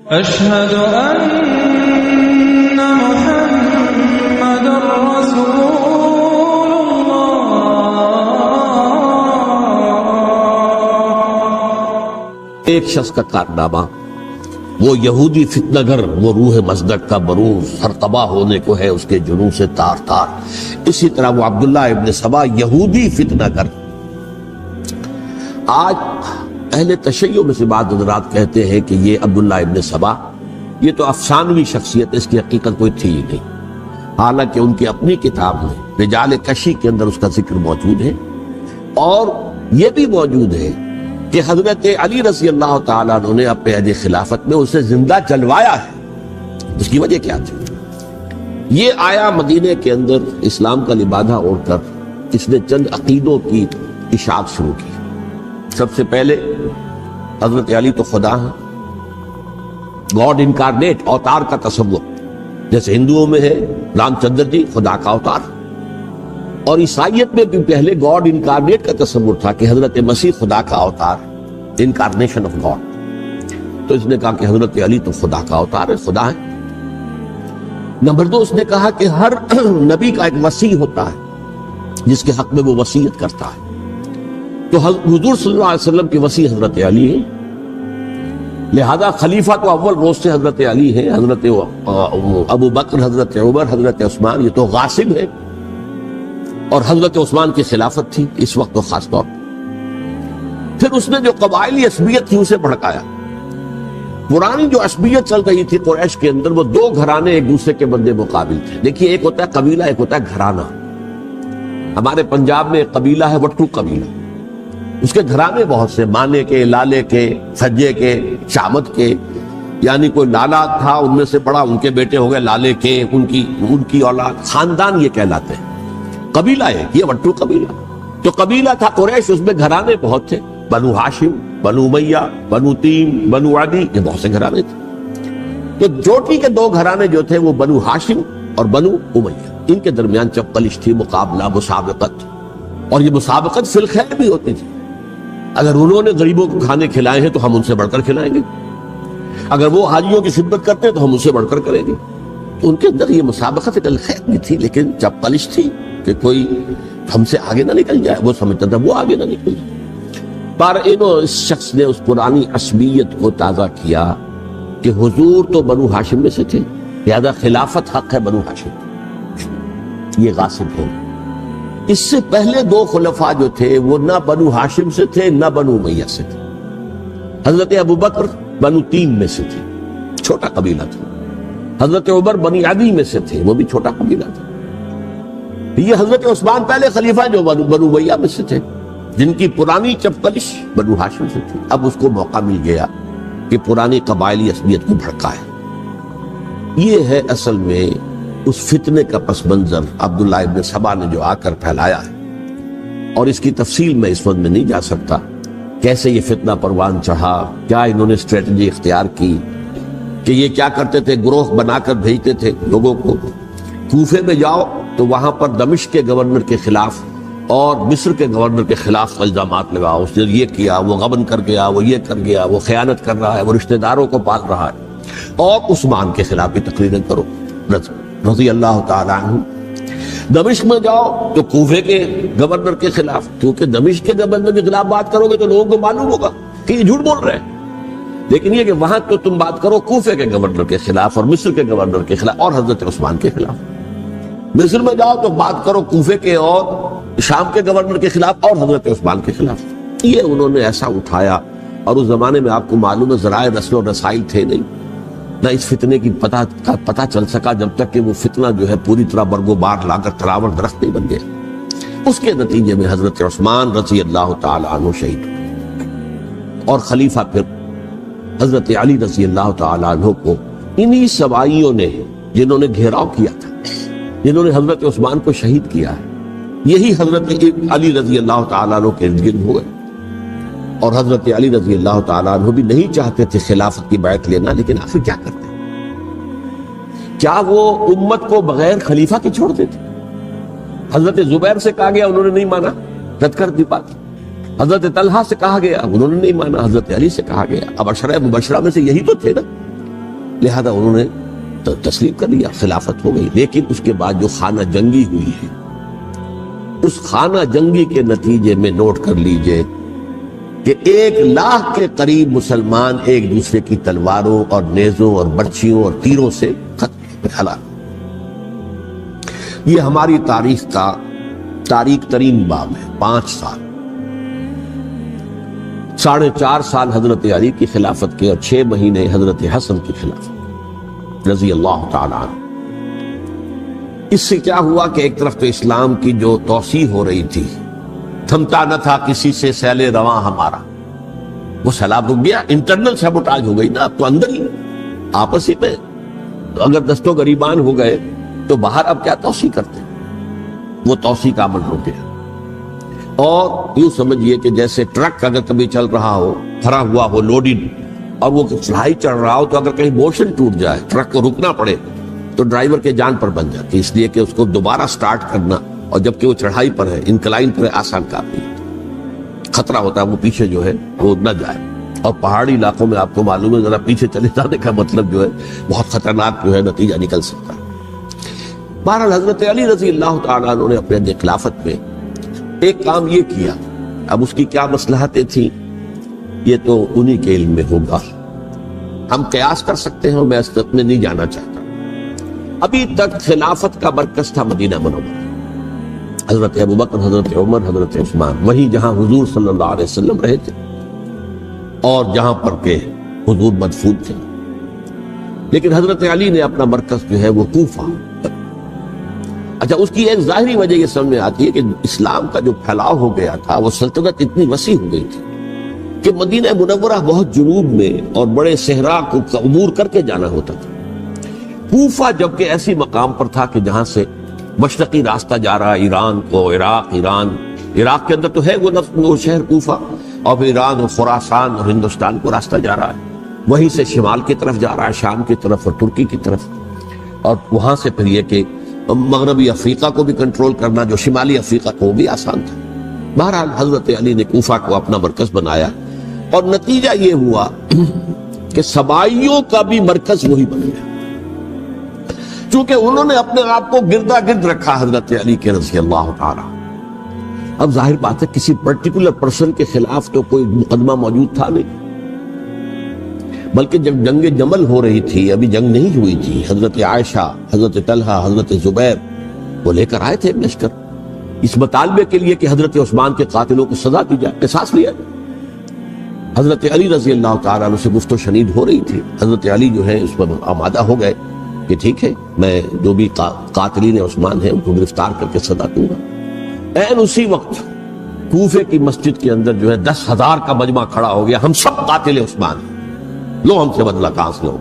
أشهد أن محمد رسول الله۔ ایک شخص کا کارنامہ، وہ یہودی فتنہ گر، وہ روح مزدق کا بروز، ہر تباہ ہونے کو ہے اس کے جنوں سے تار تار۔ اسی طرح وہ عبداللہ ابن سبا یہودی فتنہ گر۔ آج اہل تشیع میں سے بعض حضرات کہتے ہیں کہ یہ عبداللہ ابن سبا یہ تو افسانوی شخصیت ہے، اس کی حقیقت کوئی تھی ہی نہیں، حالانکہ ان کی اپنی کتاب میں رجال کشی کے اندر اس کا ذکر موجود ہے، اور یہ بھی موجود ہے کہ حضرت علی رضی اللہ تعالیٰ عنہ نے اپنے عہد خلافت میں اسے زندہ جلوایا ہے۔ اس کی وجہ کیا تھی؟ یہ آیا مدینے کے اندر اسلام کا لبادہ اوڑھ کر، اس نے چند عقیدوں کی اشاعت شروع کی۔ سب سے پہلے حضرت علی تو خدا ہیں، گاڈ انکارنیٹ، اوتار کا تصور، جیسے ہندوؤں میں ہے رام چندر جی خدا کا اوتار، اور عیسائیت میں بھی پہلے گاڈ انکارنیٹ کا تصور تھا کہ حضرت مسیح خدا کا اوتار، انکارنیشن آف گاڈ۔ تو اس نے کہا کہ حضرت علی تو خدا کا اوتار ہے، خدا ہے۔ نمبر دو، اس نے کہا کہ ہر نبی کا ایک وصی ہوتا ہے جس کے حق میں وہ وصیت کرتا ہے، تو حضور صلی اللہ علیہ وسلم کی وصی حضرت علی ہے، لہذا خلیفہ تو اول روز سے حضرت علی ہے، حضرت ابو بکر، حضرت عمر، حضرت عثمان یہ تو غاصب ہے، اور حضرت عثمان کی خلافت تھی اس وقت تو خاص طور پر۔ پھر اس نے جو قبائلی عصبیت تھی اسے بھڑکایا۔ پرانی جو عصبیت چل رہی تھی قریش کے اندر، وہ دو گھرانے ایک دوسرے کے بندے مقابل تھے۔ دیکھیے، ایک ہوتا ہے قبیلہ، ایک ہوتا ہے گھرانہ۔ ہمارے پنجاب میں ایک قبیلہ ہے وٹو قبیلہ، اس کے گھرانے بہت سے، مانے کے، لالے کے، سجے کے، شامت کے، یعنی کوئی لالا تھا ان میں سے بڑا، ان کے بیٹے ہو گئے لالے کے، ان کی اولاد، خاندان یہ کہلاتے ہیں۔ قبیلہ ہے یہ وٹو قبیلہ، تو قبیلہ تھا قریش، اس میں گھرانے بہت تھے، بنو ہاشم، بنو امیہ، بنو تیم، بنو عدی، یہ بہت سے گھرانے تھے۔ تو چوٹی کے دو گھرانے جو تھے وہ بنو ہاشم اور بنو امیہ، ان کے درمیان چپقلش تھی، مقابلہ، مسابقت، اور یہ مسابقت فی الخیر بھی ہوتی تھی۔ اگر انہوں نے غریبوں کو کھانے کھلائے ہیں تو ہم ان سے بڑھ کر کھلائیں گے، اگر وہ حاجیوں کی خدمت کرتے ہیں تو ہم ان سے بڑھ کر کریں گے۔ تو ان کے اندر یہ مسابقت الخیر بھی تھی، لیکن چپقلش تھی کہ کوئی ہم سے آگے نہ نکل جائے، وہ سمجھتا تھا وہ آگے نہ نکل جائے۔ پر اس شخص نے اس پرانی عصبیت کو تازہ کیا کہ حضور تو بنو ہاشم میں سے تھے، لہذا خلافت حق ہے بنو ہاشم، یہ غاصب ہے۔ اس سے پہلے دو خلفاء جو تھے وہ نہ بنو ہاشم سے تھے نہ بنو امیہ سے تھے۔ حضرت ابو بکر بنو تیم میں سے تھے، چھوٹا قبیلہ تھا۔ حضرت عمر بنی عدی میں سے تھے، وہ بھی چھوٹا قبیلہ تھا۔ یہ حضرت عثمان پہلے خلیفہ جو بنو امیہ میں سے تھے، جن کی پرانی چپقلش بنو ہاشم سے تھی۔ اب اس کو موقع مل گیا کہ پرانی قبائلی عصبیت کو بھڑکائے۔ یہ ہے اصل میں اس فتنے کا پس منظر عبداللہ ابن سبا نے جو آ کر پھیلایا ہے، اور اس کی تفصیل میں اس وقت میں نہیں جا سکتا، کیسے یہ فتنہ پروان چڑھا، کیا انہوں نے اسٹریٹجی اختیار کی، کہ یہ کیا کرتے تھے، گروہ بنا کر بھیجتے تھے لوگوں کو، کوفے میں جاؤ تو وہاں پر دمشق کے گورنر کے خلاف اور مصر کے گورنر کے خلاف الزامات لگاؤ، اس نے یہ کیا، وہ غبن کر گیا، وہ یہ کر گیا، وہ خیانت کر رہا ہے، وہ رشتہ داروں کو پال رہا ہے، اور عثمان کے خلاف بھی تقریریں کرو رضی اللہ تعالیٰ عنہ۔ دمشق میں جاؤ تو کوفے کے گورنر کے خلاف، کیونکہ دمشق کے گورنر کے خلاف بات کرو گے تو لوگوں کو معلوم ہوگا کہ یہ جھوٹ بول رہے ہیں، لیکن یہ کہ وہاں تو تم بات کرو کوفے کے گورنر کے خلاف اور مصر کے گورنر کے خلاف اور حضرت عثمان کے خلاف۔ مصر میں جاؤ تو بات کرو کوفے کے اور شام کے گورنر کے خلاف اور حضرت عثمان کے خلاف۔ یہ انہوں نے ایسا اٹھایا، اور اس زمانے میں آپ کو معلوم ہے ذرائع رسل و رسائل تھے نہیں، نہ اس فتنے کی پتہ چل سکا جب تک کہ وہ فتنہ جو ہے پوری طرح برگ و بار لا کر تراور درخت نہیں بن گیا۔ اس کے نتیجے میں حضرت عثمان رضی اللہ تعالیٰ عنہ شہید ہوئے، اور خلیفہ پھر حضرت علی رضی اللہ تعالیٰ عنہ کو انہی سوائیوں نے، جنہوں نے گھیراؤ کیا تھا، جنہوں نے حضرت عثمان کو شہید کیا ہے، یہی حضرت علی رضی اللہ تعالیٰ عنہ کے ارد گرد ہوئے۔ اور حضرت علی رضی اللہ تعالیٰ عنہ بھی نہیں چاہتے تھے خلافت کی بیعت لینا، لیکن آخر کیا کرتے؟ کیا وہ امت کو بغیر خلیفہ کے چھوڑ دیتے؟ حضرت زبیر سے کہا گیا، انہوں نے نہیں مانا، رد کر دی بات۔ حضرت طلحہ سے کہا گیا، انہوں نے نہیں مانا، حضرت علی سے کہا گیا۔ اب عشرہ مبشرہ میں سے یہی تو تھے نا، لہذا انہوں نے تسلیم کر لیا، خلافت ہو گئی۔ لیکن اس کے بعد جو خانہ جنگی ہوئی ہے، اس خانہ جنگی کے نتیجے میں نوٹ کر لیجئے کہ 1,00,000 کے قریب مسلمان ایک دوسرے کی تلواروں اور نیزوں اور برچھیوں اور تیروں سے ختم ہلاک۔ یہ ہماری تاریخ کا تاریخ ترین باب ہے۔ 5 سال، 4.5 سال حضرت علی کی خلافت کے اور 6 مہینے حضرت حسن کی خلافت رضی اللہ تعالیٰ عنہ۔ اس سے کیا ہوا کہ ایک طرف تو اسلام کی جو توسیع ہو رہی تھی، تھمتا نہ تھا کسی سے سیل رواں ہمارا، وہ سیلاب رک گیا، انٹرنل سیبوٹاج ہو گئی نا، اب تو اندر ہی آپس ہی میں اگر دستوں گریبان ہو گئے تو باہر اب کیا توسیع کرتے، وہ توسیع کا عمل رک گیا۔ اور یوں سمجھیے کہ جیسے ٹرک اگر کبھی چل رہا ہو، بھرا ہوا ہو، لوڈڈ، اور وہ چڑھائی چڑھ رہا ہو، تو اگر کہیں موشن ٹوٹ جائے، ٹرک کو رکنا پڑے، تو ڈرائیور کے جان پر بن جاتی، اس لیے کہ اس کو دوبارہ سٹارٹ کرنا، اور جبکہ وہ چڑھائی پر ہے، انکلائن پر ہے، آسان کام نہیں، خطرہ ہوتا ہے وہ پیچھے جو ہے وہ نہ جائے۔ اور پہاڑی علاقوں میں آپ کو معلوم ہے ذرا پیچھے چلے جانے کا مطلب جو ہے بہت خطرناک جو ہے نتیجہ نکل سکتا ہے۔ بہرحال حضرت علی رضی اللہ تعالیٰ عنہ نے اپنے خلافت میں ایک کام یہ کیا، اب اس کی کیا مصلحتیں تھیں یہ تو انہی کے علم میں ہوگا، ہم قیاس کر سکتے ہیں، میں اس میں نہیں جانا چاہتا۔ ابھی تک خلافت کا مرکز تھا مدینہ منورہ، حضرت ابوبکر، حضرت عمر، حضرت عثمان، وہیں جہاں حضور صلی اللہ علیہ وسلم رہے تھے اور جہاں پر کہ حضور مدفون تھے۔ لیکن حضرت علی نے اپنا مرکز جو ہے وہ کوفہ۔ اچھا، اس کی ایک ظاہری وجہ یہ سمجھ میں آتی ہے کہ اسلام کا جو پھیلاؤ ہو گیا تھا، وہ سلطنت اتنی وسیع ہو گئی تھی کہ مدینہ منورہ بہت جنوب میں اور بڑے صحرا کو عبور کر کے جانا ہوتا تھا۔ کوفہ جبکہ ایسی مقام پر تھا کہ جہاں سے مشرقی راستہ جا رہا ہے ایران کو، عراق کے اندر تو ہے وہ شہر کوفہ، اور پھر ایران اور خراسان اور ہندوستان کو راستہ جا رہا ہے، وہیں سے شمال کی طرف جا رہا ہے، شام کی طرف اور ترکی کی طرف، اور وہاں سے پھر یہ کہ مغربی افریقہ کو بھی کنٹرول کرنا، جو شمالی افریقہ کو بھی آسان تھا۔ بہرحال حضرت علی نے کوفہ کو اپنا مرکز بنایا، اور نتیجہ یہ ہوا کہ سبائیوں کا بھی مرکز وہی بن گیا، چونکہ انہوں نے اپنے آپ کو گردا گرد رکھا حضرت علی کے رضی اللہ تعالی۔ اب ظاہر بات ہے کسی پرٹیکولر پرسن کے خلاف تو کوئی مقدمہ موجود تھا نہیں، بلکہ جب جنگ جمل ہو رہی تھی، ابھی جنگ نہیں ہوئی تھی، حضرت عائشہ، حضرت طلحہ، حضرت زبیر وہ لے کر آئے تھے لشکر اس مطالبے کے لیے کہ حضرت عثمان کے قاتلوں کو سزا دی جائے، قصاص لیا جائے۔ حضرت علی رضی اللہ تعالیٰ عنہ سے گفت و شنید ہو رہی تھی، حضرت علی جو ہے اس پر آمادہ ہو گئے کہ ٹھیک ہے، میں جو بھی قاتلین عثمان ہیں ان کو گرفتار کر کے سزا دوں گا۔ این اسی وقت کوفے کی مسجد کے اندر جو ہے 10,000 کا مجمع کھڑا ہو گیا، ہم سب قاتل عثمان ہیں، لو ہم سے بدلہ کاس لو۔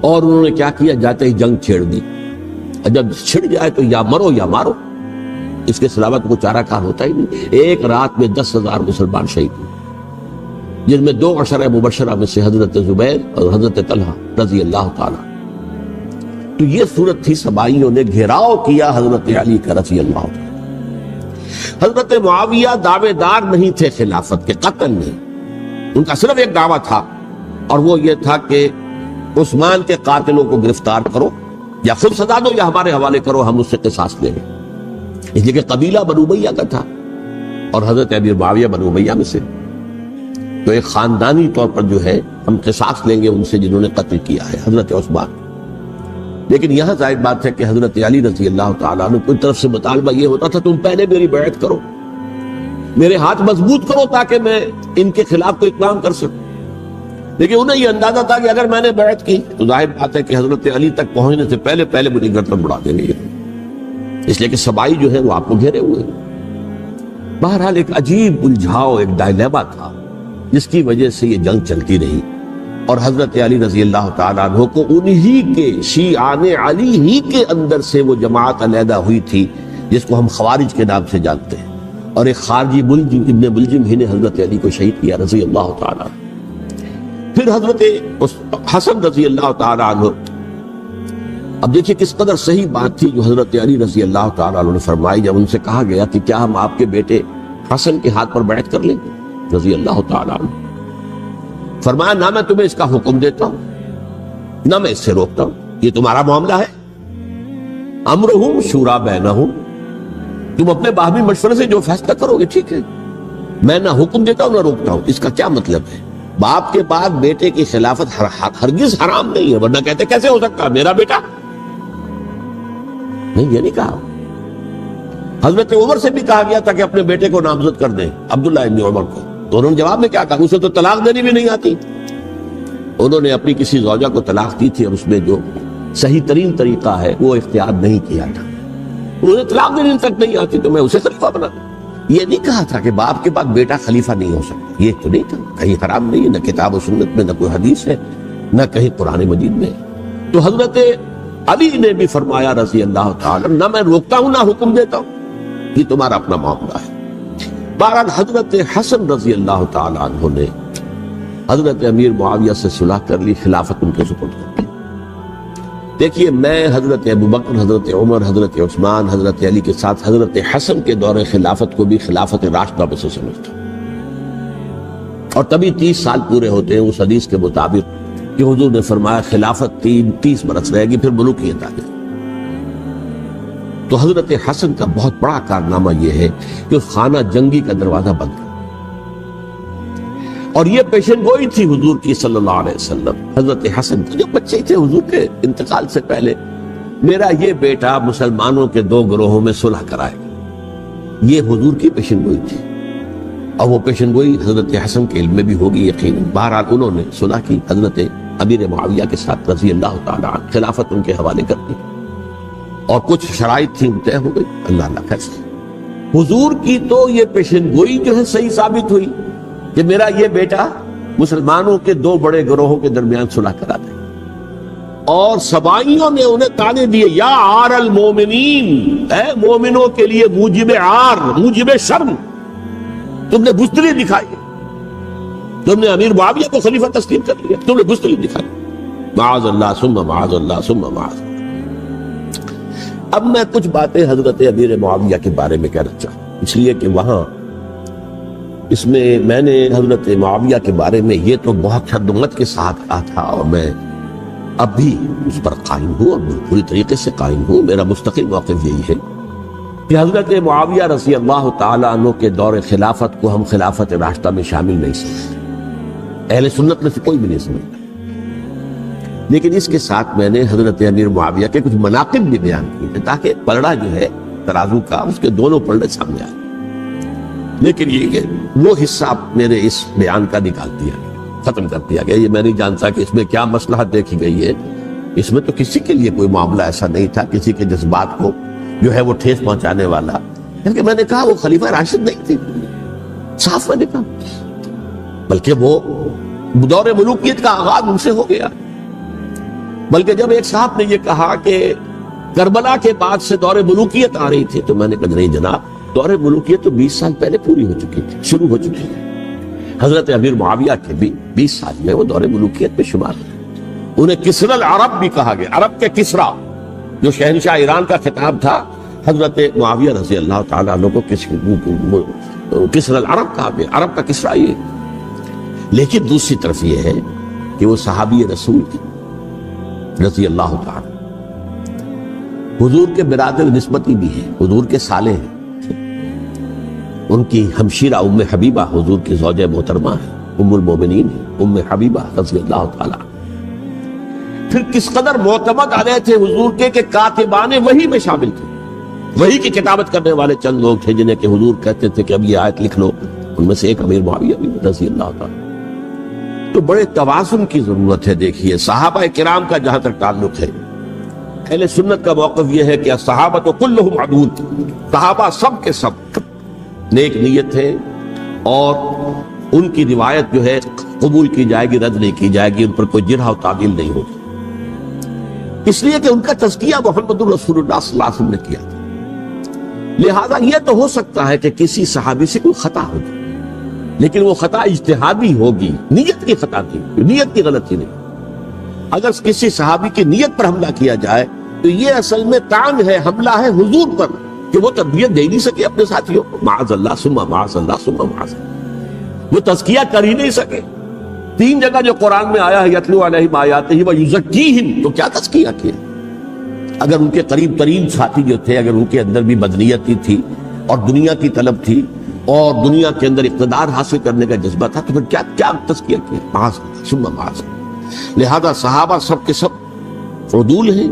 اور انہوں نے کیا کیا، جاتے ہی جنگ چھیڑ دی، جب چھڑ جائے تو یا مرو یا مارو، اس کے سلامت کو چارہ کار ہوتا ہی نہیں۔ ایک رات میں 10,000 مسلمان شہید ہوئے، جن میں 2 عشرہ مبشرہ میں سے حضرت زبیر اور حضرت طلحہ رضی اللہ تعالی۔ تو یہ صورت تھی، سبائیوں نے گھیراؤ کیا حضرت علی کا رضی اللہ تعالی۔ حضرت معاویہ دعوے دار نہیں تھے خلافت کے، قطعاً نہیں، ان کا صرف ایک دعویٰ تھا، اور وہ یہ تھا کہ عثمان کے قاتلوں کو گرفتار کرو، یا خود سزا دو یا ہمارے حوالے کرو، ہم اس سے قصاص لیں گے۔ اس لیے کہ قبیلہ بنو امیہ کا تھا، اور حضرت امیر معاویہ بنو امیہ میں سے، تو ایک خاندانی طور پر جو ہے ہم قصاص لیں گے ان سے جنہوں نے قتل کیا ہے حضرت عثمان۔ لیکن یہاں ظاہر بات ہے کہ حضرت علی رضی اللہ تعالیٰ عنہ کی طرف سے مطالبہ یہ ہوتا تھا، تم پہلے میری بیعت کرو، میرے ہاتھ مضبوط کرو تاکہ میں ان کے خلاف کوئی اقدام کر سکوں۔ لیکن انہیں یہ اندازہ تھا کہ اگر میں نے بیعت کی تو ظاہر بات ہے کہ حضرت علی تک پہنچنے سے پہلے مجھے گردن اڑا دیں گے، اس لیے کہ سبائی جو ہے وہ آپ کو گھیرے ہوئے۔ بہرحال ایک عجیب الجھاؤ، ایک ڈائلیما تھا، جس کی وجہ سے یہ جنگ چلتی رہی، اور حضرت علی رضی اللہ تعالیٰ عنہ کو انہی کے شیعان علی ہی کے اندر سے وہ جماعت علیحدہ ہوئی تھی جس کو ہم خوارج کے نام سے جانتے ہیں، اور ایک خارجی ملجم ابن ملجم ہی نے حضرت علی کو شہید کیا رضی اللہ تعالیٰ عنہ۔ پھر حضرت حسن رضی اللہ تعالیٰ عنہ، اب دیکھیے کس قدر صحیح بات تھی جو حضرت علی رضی اللہ تعالیٰ عنہ نے فرمائی جب ان سے کہا گیا کہ کیا ہم آپ کے بیٹے حسن کے ہاتھ پر بیعت کر لیں گے رضی اللہ تعالیٰ عنہ۔ فرمایا نہ میں تمہیں اس کا حکم دیتا ہوں نہ میں اس سے روکتا ہوں، یہ تمہارا معاملہ ہے۔ امرہم شورا بینہم، تم اپنے باہمی مشورے سے جو فیصلہ کرو گے ٹھیک ہے، میں نہ حکم دیتا ہوں نہ روکتا ہوں۔ اس کا کیا مطلب ہے؟ باپ کے بعد بیٹے کی خلافت ہرگز حرام نہیں ہے، ورنہ کہتے کیسے ہو سکتا میرا بیٹا؟ نہیں، یہ نہیں کہا۔ حضرت عمر سے بھی کہا گیا تھا کہ اپنے بیٹے کو نامزد کر دیں، عبداللہ ابن عمر کو، تو انہوں نے جواب میں کیا کہا؟ اسے تو طلاق دینی بھی نہیں آتی۔ انہوں نے اپنی کسی زوجہ کو طلاق دی تھی اور اس میں جو صحیح ترین طریقہ ہے وہ اختیار نہیں کیا تھا، انہیں طلاق دینے تک نہیں آتی تو میں اسے خلیفہ بنا دوں۔ یہ نہیں کہا تھا کہ باپ کے بعد بیٹا خلیفہ نہیں ہو سکتا، یہ تو نہیں تھا، کہیں حرام نہیں ہے، نہ کتاب و سنت میں، نہ کوئی حدیث ہے، نہ کہیں قرآن مجید میں۔ تو حضرت علی نے بھی فرمایا رضی اللہ تعالی، نہ میں روکتا ہوں نہ حکم دیتا ہوں، یہ تمہارا اپنا معاملہ ہے۔ بہرحال حضرت حسن رضی اللہ تعالی عنہ نے حضرت امیر معاویہ سے صلح کر لی، خلافت ان کے سپرد کر دی۔ دیکھیے، میں حضرت ابوبکر، حضرت عمر، حضرت عثمان، حضرت علی کے ساتھ حضرت حسن کے دور خلافت کو بھی خلافت راشدہ میں سے سمجھتا ہوں، اور تبھی 30 سال پورے ہوتے ہیں اس حدیث کے مطابق کہ حضور نے فرمایا خلافت 30 برس رہے گی، پھر ملوکیت آ جائے۔ تو حضرت حسن کا بہت بڑا کارنامہ یہ ہے کہ اس خانہ جنگی کا دروازہ بند کر، اور یہ پیشن گوئی تھی حضور کی صلی اللہ علیہ وسلم۔ حضرت حسن جو بچے تھے حضور کے انتقال سے پہلے، میرا یہ بیٹا مسلمانوں کے 2 گروہوں میں صلح کرائے گا، یہ حضور کی پیشن گوئی تھی، اور وہ پیشن گوئی حضرت حسن کے علم میں بھی ہوگی یقیناً۔ بہرحال انہوں نے صلح کی حضرت امیر معاویہ کے ساتھ رضی اللہ تعالی عنہ، خلافت ان کے حوالے کر دی، اور کچھ شرائط تھیں طے ہو گئی، اللہ فیصلہ۔ حضور کی تو یہ پیشن گوئی جو ہے صحیح ثابت ہوئی کہ میرا یہ بیٹا مسلمانوں کے 2 بڑے گروہوں کے درمیان صلح کرا دے، اور سبائیوں نے انہیں تانے دیے، یا عار المومنین، اے مومنوں کے لیے موجب عار، موجب شرم، تم نے بزدلی دکھائی، تم نے امیر معاویہ کو خلیفہ تسلیم کر لیا، تم نے بزدلی دکھائی، معاذ اللہ ثم معاذ اللہ ثم معاذ اللہ۔ اب میں کچھ باتیں حضرت امیر معاویہ کے بارے میں کہنا چاہوں، اس لیے کہ وہاں اس میں نے حضرت معاویہ کے بارے میں یہ تو بہت شدت کے ساتھ کہا تھا، اور میں اب بھی اس پر قائم ہوں اور پوری طریقے سے قائم ہوں۔ میرا مستقل موقف یہی ہے کہ حضرت معاویہ رضی اللہ تعالیٰ عنہ کے دور خلافت کو ہم خلافت راشدہ میں شامل نہیں سمجھتے، اہل سنت میں سے کوئی بھی نہیں سمجھتا، لیکن اس کے ساتھ میں نے حضرت امیر معاویہ کے کچھ مناقب بھی بیان کیے تاکہ پلڑا جو ہے ترازو کا، اس کے دونوں پلڑے سامنے آئے۔ لیکن یہ کہ وہ حصہ میرے اس بیان کا نکال دیا گیا، ختم کر دیا گیا، یہ میں نہیں جانتا کہ اس میں کیا مصلحت دیکھی گئی ہے۔ اس میں تو کسی کے لیے کوئی معاملہ ایسا نہیں تھا، کسی کے جذبات کو جو ہے وہ ٹھیس پہنچانے والا، کیونکہ میں نے کہا وہ خلیفہ راشد نہیں تھی، صاف میں نے کہا، بلکہ وہ دور ملوکیت کا آغاز ان سے ہو گیا۔ بلکہ جب ایک صاحب نے یہ کہا کہ کربلا کے بعد سے دور ملوکیت آ رہی تھی، تو میں نے کہا نہیں جناب، دور ملوکیت تو 20 سال پہلے پوری ہو چکی تھی، شروع ہو چکی تھی۔ حضرت امیر معاویہ کے بھی 20 سال میں وہ دور ملوکیت میں شمار ہے۔ انہیں کسرى العرب بھی کہا گیا، عرب کے کسریٰ، جو شہنشاہ ایران کا خطاب تھا، حضرت معاویہ رضی اللہ تعالیٰ عنہ کو کسرى العرب کہا گیا، عرب کا کسریٰ یہ۔ لیکن دوسری طرف یہ ہے کہ وہ صحابی رسول تھے رضی اللہ تعالیٰ، حضور کے برادر نسبتی بھی ہیں، حضور کے سالے ہیں، ان کی ہمشیرہ ام حبیبہ حضور کی زوجہ محترمہ ہے، ام المومنین ہے، ام حبیبہ رضی اللہ تعالیٰ۔ پھر کس قدر معتمد علیہ تھے حضور کے کہ کاتبان وحی میں شامل تھے، وحی کی کتابت کرنے والے چند لوگ تھے جنہیں کہ حضور کہتے تھے کہ اب یہ آیت لکھ لو، ان میں سے ایک امیر معاویہ بھی رضی اللہ تعالیٰ۔ تو بڑے توازن کی ضرورت ہے۔ دیکھیے صحابہ کرام کا جہاں تک تعلق ہے، اہل سنت کا موقف یہ ہے کہ صحابہ کلہم عدول، صحابہ سب کے سب نیک نیت ہے، اور ان کی روایت جو ہے قبول کی جائے گی، رد نہیں کی جائے گی، ان پر کوئی جرح و تعدیل نہیں ہوگی، اس لیے کہ ان کا تزکیہ محمد رسول اللہ صلی اللہ علیہ وسلم نے کیا تھا۔ لہذا یہ تو ہو سکتا ہے کہ کسی صحابی سے کوئی خطا ہوگی، لیکن وہ خطا اجتہادی ہوگی، نیت کی خطا تھی، نیت کی غلطی نہیں۔ اگر کسی صحابی کی نیت پر حملہ کیا جائے تو یہ اصل میں طعن ہے، حملہ ہے حضور پر کہ وہ تربیت دے نہیں سکے اپنے ساتھیوں کو، معاذ اللہ ثم معاذ اللہ ثم معاذ اللہ، وہ تزکیہ کر ہی نہیں سکے۔ 3 جگہ جو قرآن میں آیا ہے یتلو علیہم آیاتہ و یزکیہم، تو کیا تزکیہ کیا؟ اگر ان کے قریب ترین ساتھی جو تھے، اگر ان کے اندر بھی بدنیتی تھی اور دنیا کی طلب تھی اور دنیا کے اندر اقتدار حاصل کرنے کا جذبہ تھا، تو پھر کیا تزکیہ کیا؟ معاذ ثم معاذ۔ لہذا صحابہ سب کے سب عدول ہیں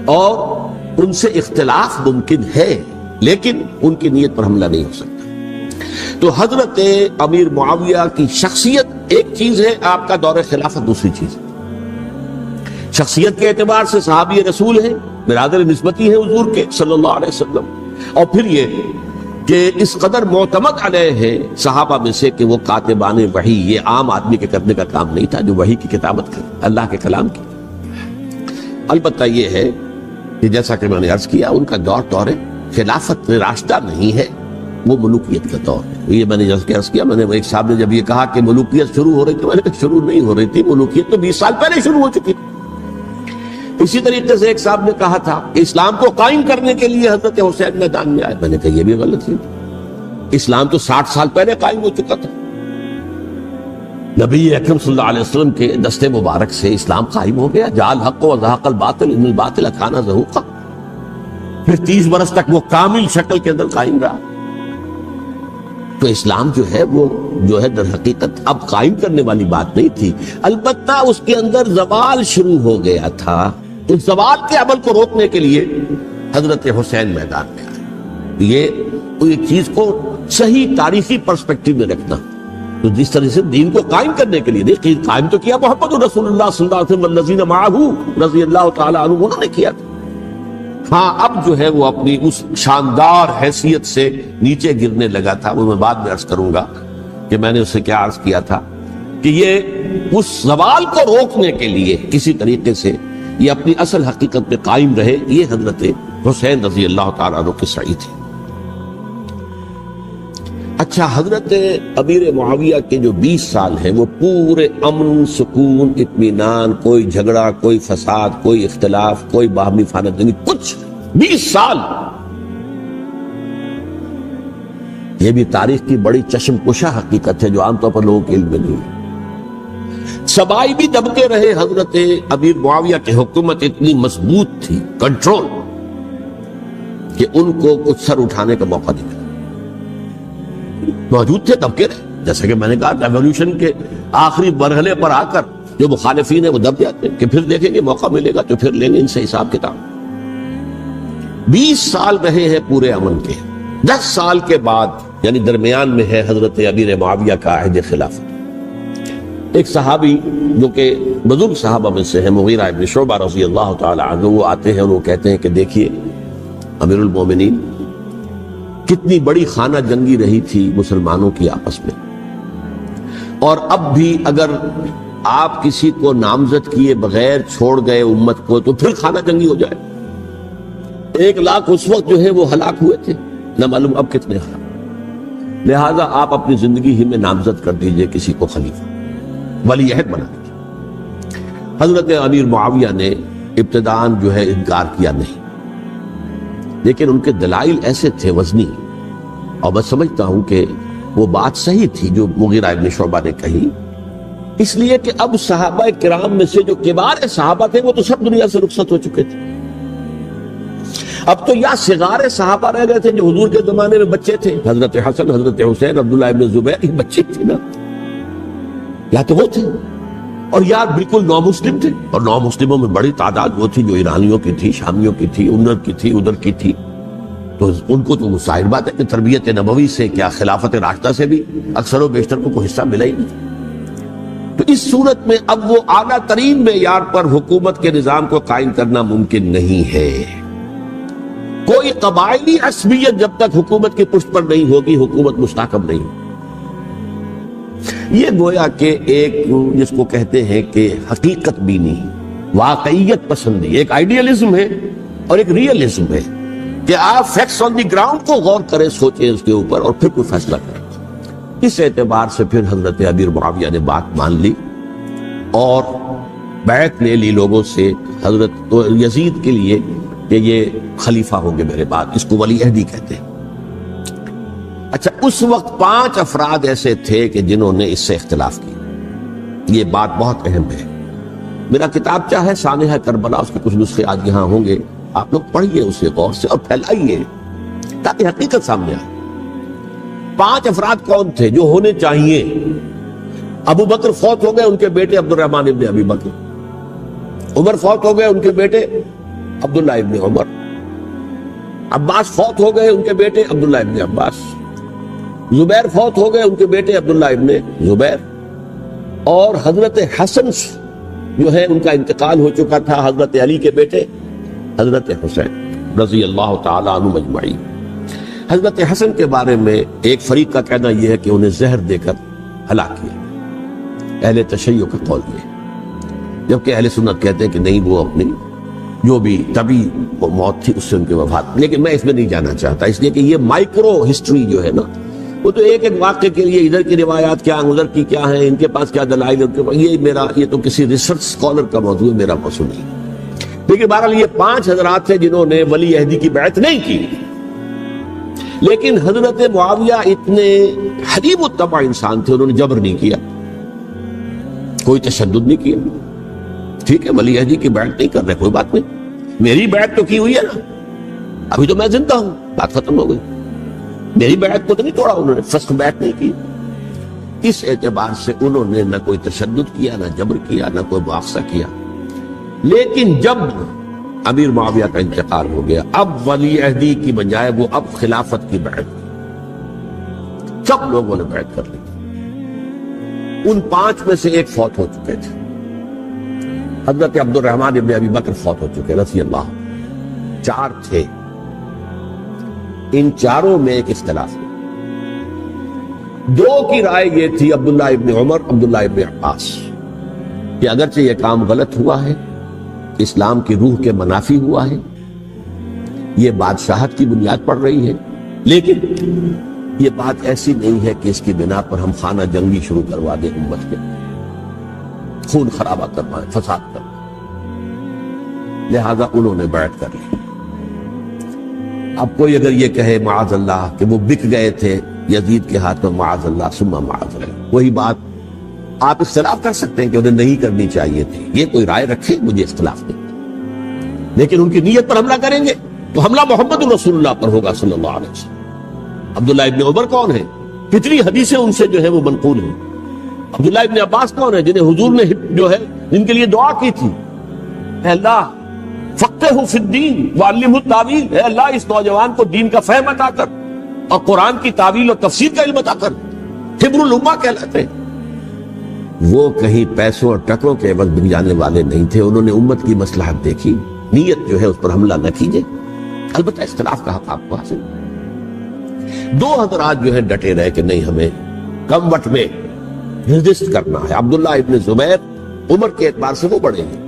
اور ان سے اختلاف ممکن ہے، لیکن ان کی نیت پر حملہ نہیں ہو سکتا۔ تو حضرت امیر معاویہ کی شخصیت ایک چیز ہے، آپ کا دور خلافت دوسری چیز ہے۔ شخصیت کے اعتبار سے صحابی رسول ہیں، برادر نسبتی ہیں حضور کے صلی اللہ علیہ وسلم، اور پھر یہ کہ اس قدر معتمد علیہ ہے صحابہ میں سے کہ وہ کاتبان وحی، یہ عام آدمی کے کرنے کا کام نہیں تھا جو وحی کی کتابت کرے، اللہ کے کلام کی۔ البتہ یہ ہے کہ جیسا کہ میں نے عرض کیا، ان کا دور خلافت راشدہ نہیں ہے، وہ ملوکیت کا دور ہے۔ یہ میں نے جیسا کہ عرض کیا، میں نے ایک صاحب نے جب یہ کہا کہ ملوکیت شروع ہو رہی تھی، میں نے کہا شروع نہیں ہو رہی تھی، ملوکیت تو 20 سال پہلے شروع ہو چکی تھی۔ اسی طریقے سے ایک صاحب نے کہا تھا کہ اسلام کو قائم کرنے کے لیے حضرت حسین میدان میں آئے، میں نے کہا یہ بھی غلط ہے، اسلام تو 60 سال پہلے قائم ہو چکا تھا، نبی اکرم صلی اللہ علیہ وسلم کے دست مبارک سے اسلام قائم ہو گیا، جاء الحق وزهق الباطل ان الباطل کان زهوقا۔ پھر 30 برس تک وہ کامل شکل کے اندر قائم رہا۔ تو اسلام جو ہے وہ در حقیقت اب قائم کرنے والی بات نہیں تھی، البتہ اس کے اندر زوال شروع ہو گیا تھا۔ اس زوال کے عمل کو روکنے کے لیے حضرت حسین میدان میں آئے۔ یہ چیز کو صحیح تاریخی پرسپیکٹو میں رکھنا، تو جس طرح سے دین کو قائم کرنے کے لیے دیکھیے، قائم تو کیا محمد رسول اللہ صلی اللہ علیہ وسلم والذین معہ رضی اللہ تعالی عنہ، انہوں نے کیا تھا۔ ہاں اب جو ہے وہ اپنی اس شاندار حیثیت سے نیچے گرنے لگا تھا، وہ میں بعد میں عرض کروں گا کہ میں نے اس سے کیا عرض کیا تھا کہ یہ اس زوال کو روکنے کے لیے کسی طریقے سے یہ اپنی اصل حقیقت پہ قائم رہے، یہ حضرت حسین رضی اللہ تعالیٰ عنہ کی سعی تھی۔ اچھا، حضرت امیر معاویہ کے جو 20 سال ہیں وہ پورے امن، سکون، اطمینان، کوئی جھگڑا، کوئی فساد، کوئی اختلاف، کوئی باہمی خانہ، کچھ 20 سال۔ یہ بھی تاریخ کی بڑی چشم کشا حقیقت ہے جو عام طور پر لوگوں کے علم میں نہیں ہے۔ سبائی بھی دبتے رہے، حضرت امیر معاویہ کی حکومت اتنی مضبوط تھی، کنٹرول، کہ ان کو کچھ سر اٹھانے کا موقع نہیں ملا۔ موجود تھے، دبکے رہے، جیسے کہ میں نے کہا ریولوشن کے آخری مرحلے پر آ کر جو مخالفین ہیں وہ دب جاتے ہیں کہ پھر دیکھیں گے موقع ملے گا تو پھر لیں گے ان سے حساب کتاب۔ 20 سال رہے ہیں پورے امن کے۔ 10 سال کے بعد یعنی درمیان میں ہے حضرت امیر معاویہ کا عہد خلافت۔ ایک صحابی جو کہ بزرگ صحابہ میں سے ہے، مغیرہ ابن شعبہ رضی اللہ تعالی عنہ، وہ آتے ہیں اور وہ کہتے ہیں کہ دیکھیے امیر المومنین، کتنی بڑی خانہ جنگی رہی تھی مسلمانوں کی آپس میں، اور اب بھی اگر آپ کسی کو نامزد کیے بغیر چھوڑ گئے امت کو تو پھر خانہ جنگی ہو جائے۔ 1 لاکھ اس وقت جو ہے وہ ہلاک ہوئے تھے، نہ معلوم اب کتنے ہلاک۔ لہٰذا آپ اپنی زندگی ہی میں نامزد کر دیجئے کسی کو خلیفہ، ولی عہد بنا دیجئے۔ حضرت امیر معاویہ نے ابتداءً جو ہے انکار کیا نہیں، لیکن ان کے دلائل ایسے تھے وزنی، اور میں سمجھتا ہوں کہ وہ بات صحیح تھی جو مغیرہ ابن شعبہ نے کہی، اس لیے کہ اب صحابہ کرام میں سے جو کبار صحابہ تھے وہ تو سب دنیا سے رخصت ہو چکے تھے۔ اب تو یا صغار صحابہ رہ گئے تھے جو حضور کے زمانے میں بچے تھے، حضرت حسن، حضرت حسین، عبداللہ ابن زبیر، یہ بچے تھے نا، یا تو وہ تھے، اور یا بالکل نو مسلم تھے، اور نو مسلموں میں بڑی تعداد وہ تھی جو ایرانیوں کی تھی، شامیوں کی تھی، ادھر کی تھی، ادھر کی تھی، تو ان کو تو ظاہر بات ہے کہ تربیت نبوی سے کیا خلافت راشدہ سے بھی اکثر و بیشتر کو کوئی حصہ ملا ہی نہیں۔ تو اس صورت میں اب وہ اعلیٰ ترین معیار پر حکومت کے نظام کو قائم کرنا ممکن نہیں ہے۔ کوئی قبائلی عصبیت جب تک حکومت کی پشت پر نہیں ہوگی، حکومت مستحکم نہیں ہوگی۔ یہ گویا کہ ایک جس کو کہتے ہیں کہ حقیقت بینی، واقعیت پسندی، ایک آئیڈیالزم ہے اور ایک ریئلزم ہے کہ آپ فیکٹس آن دی گراؤنڈ کو غور کریں، سوچیں اس کے اوپر اور پھر کوئی فیصلہ کریں۔ اس اعتبار سے پھر حضرت امیر معاویہ نے بات مان لی اور بیعت لے لی لوگوں سے حضرت یزید کے لیے کہ یہ خلیفہ ہوں گے میرے بعد، اس کو ولی عہدی کہتے ہیں۔ اچھا، اس وقت 5 افراد ایسے تھے کہ جنہوں نے اس سے اختلاف کیا۔ یہ بات بہت اہم ہے. میرا کتابچہ ہے سانحہ کربلا، اس کے کچھ نسخے آج یہاں ہوں گے، آپ لوگ پڑھیے اسے غور سے اور پھیلائیے تاکہ حقیقت سامنے آئے. 5 افراد کون تھے جو ہونے چاہیے؟ ابو بکر فوت ہو گئے، ان کے بیٹے عبد الرحمن ابن ابی بکر. عمر فوت ہو گئے، ان کے بیٹے عبداللہ ابن عمر. عباس فوت ہو گئے، ان کے بیٹے عبداللہ ابن عباس. زبیر فوت ہو گئے، ان کے بیٹے عبداللہ ابن زبیر. اور حضرت حسن جو ہے ان کا انتقال ہو چکا تھا، حضرت علی کے بیٹے حضرت حسین رضی اللہ تعالی عنہ مجمعین. حضرت حسن کے بارے میں ایک فریق کا کہنا یہ ہے کہ انہیں زہر دے کر ہلاک کیا، اہل تشیع کا قول یہ، جبکہ اہل سنت کہتے ہیں کہ نہیں، وہ اپنی جو بھی طبی موت تھی اس سے ان کی وفات. لیکن میں اس میں نہیں جانا چاہتا، اس لیے کہ یہ مائکرو ہسٹری جو ہے نا، وہ تو ایک ایک واقعے کے لیے ادھر کی روایات کیا، ادھر کی کیا ہیں، ان کے پاس کیا دلائل، یہ تو کسی ریسرچ اسکالر کا موضوع ہے، میرا موضوع نہیں. لیکن بہرحال یہ 5 حضرات تھے جنہوں نے ولی عہدی کی بیعت نہیں کی. لیکن حضرت معاویہ اتنے حلیم الطبع انسان تھے، انہوں نے جبر نہیں کیا، کوئی تشدد نہیں کیا. ٹھیک ہے، ولی عہدی کی بیعت نہیں کر رہے، کوئی بات نہیں، میری بیعت تو کی ہوئی ہے نا، ابھی تو میں زندہ ہوں، بات ختم ہو گئی. میری بیعت کو تو نہیں توڑا انہوں نے، فسخ بیعت نہیں کی. اس اعتبار سے انہوں نے نہ کوئی تشدد کیا، نہ جبر کیا، نہ کوئی مواخذہ کیا. لیکن جب امیر معاویہ کا انتقال ہو گیا، اب ولی عہدی کی بجائے وہ اب خلافت کی بیعت، سب لوگوں نے بیعت کر لی. ان 5 میں سے ایک فوت ہو چکے تھے، حضرت عبد الرحمن ابن ابی بکر فوت ہو چکے رضی اللہ. 4 تھے، ان 4 میں ایک اختلاف ہے. 2 کی رائے یہ تھی، عبداللہ ابن عمر، عبداللہ ابن عباس، کہ اگرچہ یہ کام غلط ہوا ہے، اسلام کی روح کے منافی ہوا ہے، یہ بادشاہت کی بنیاد پڑ رہی ہے، لیکن یہ بات ایسی نہیں ہے کہ اس کی بنا پر ہم خانہ جنگی شروع کروا دیں، امت کے خون خرابہ کروائیں، فساد کروائیں. لہذا انہوں نے بیعت کر لی. اب کوئی اگر یہ کہے معاذ اللہ کہ وہ بک گئے تھے یزید کے ہاتھ میں، معاذ اللہ ثم معاذ اللہ، وہی بات آپ اختلاف کر سکتے ہیں کہ انہیں نہیں کرنی چاہیے تھی، یہ کوئی رائے رکھے، مجھے اختلاف نہیں. لیکن ان کی نیت پر حملہ کریں گے تو حملہ محمد رسول اللہ پر ہوگا صلی اللہ علیہ وسلم. عبداللہ ابن عمر کون ہے؟ کتنی حدیثیں ان سے جو ہے وہ منقول ہیں. عبداللہ ابن عباس کون ہے؟ جنہیں حضور نے جو ہے جن کے لیے دعا کی تھی، اے اللہ فقہہ فی الدین وعلمہ التاویل، اے اللہ اس نوجوان کو دین کا فہم عطا کر اور قرآن کی تعویل اور تفسیر کا علم عطا کر. حبر الامہ کہلاتے ہیں. وہ کہیں پیسوں اور ٹکروں کے عوض بک جانے والے نہیں تھے، انہوں نے امت کی مصلحت دیکھی. نیت جو ہے اس پر حملہ نہ کیجئے، البتہ اختلاف کا حق آپ کو حاصل. 2 حضرات جو ہے ڈٹے رہے کہ نہیں، ہمیں کم وقت میں رجسٹ کرنا ہے. عبداللہ ابن زبیر عمر کے اعتبار سے وہ بڑے ہیں.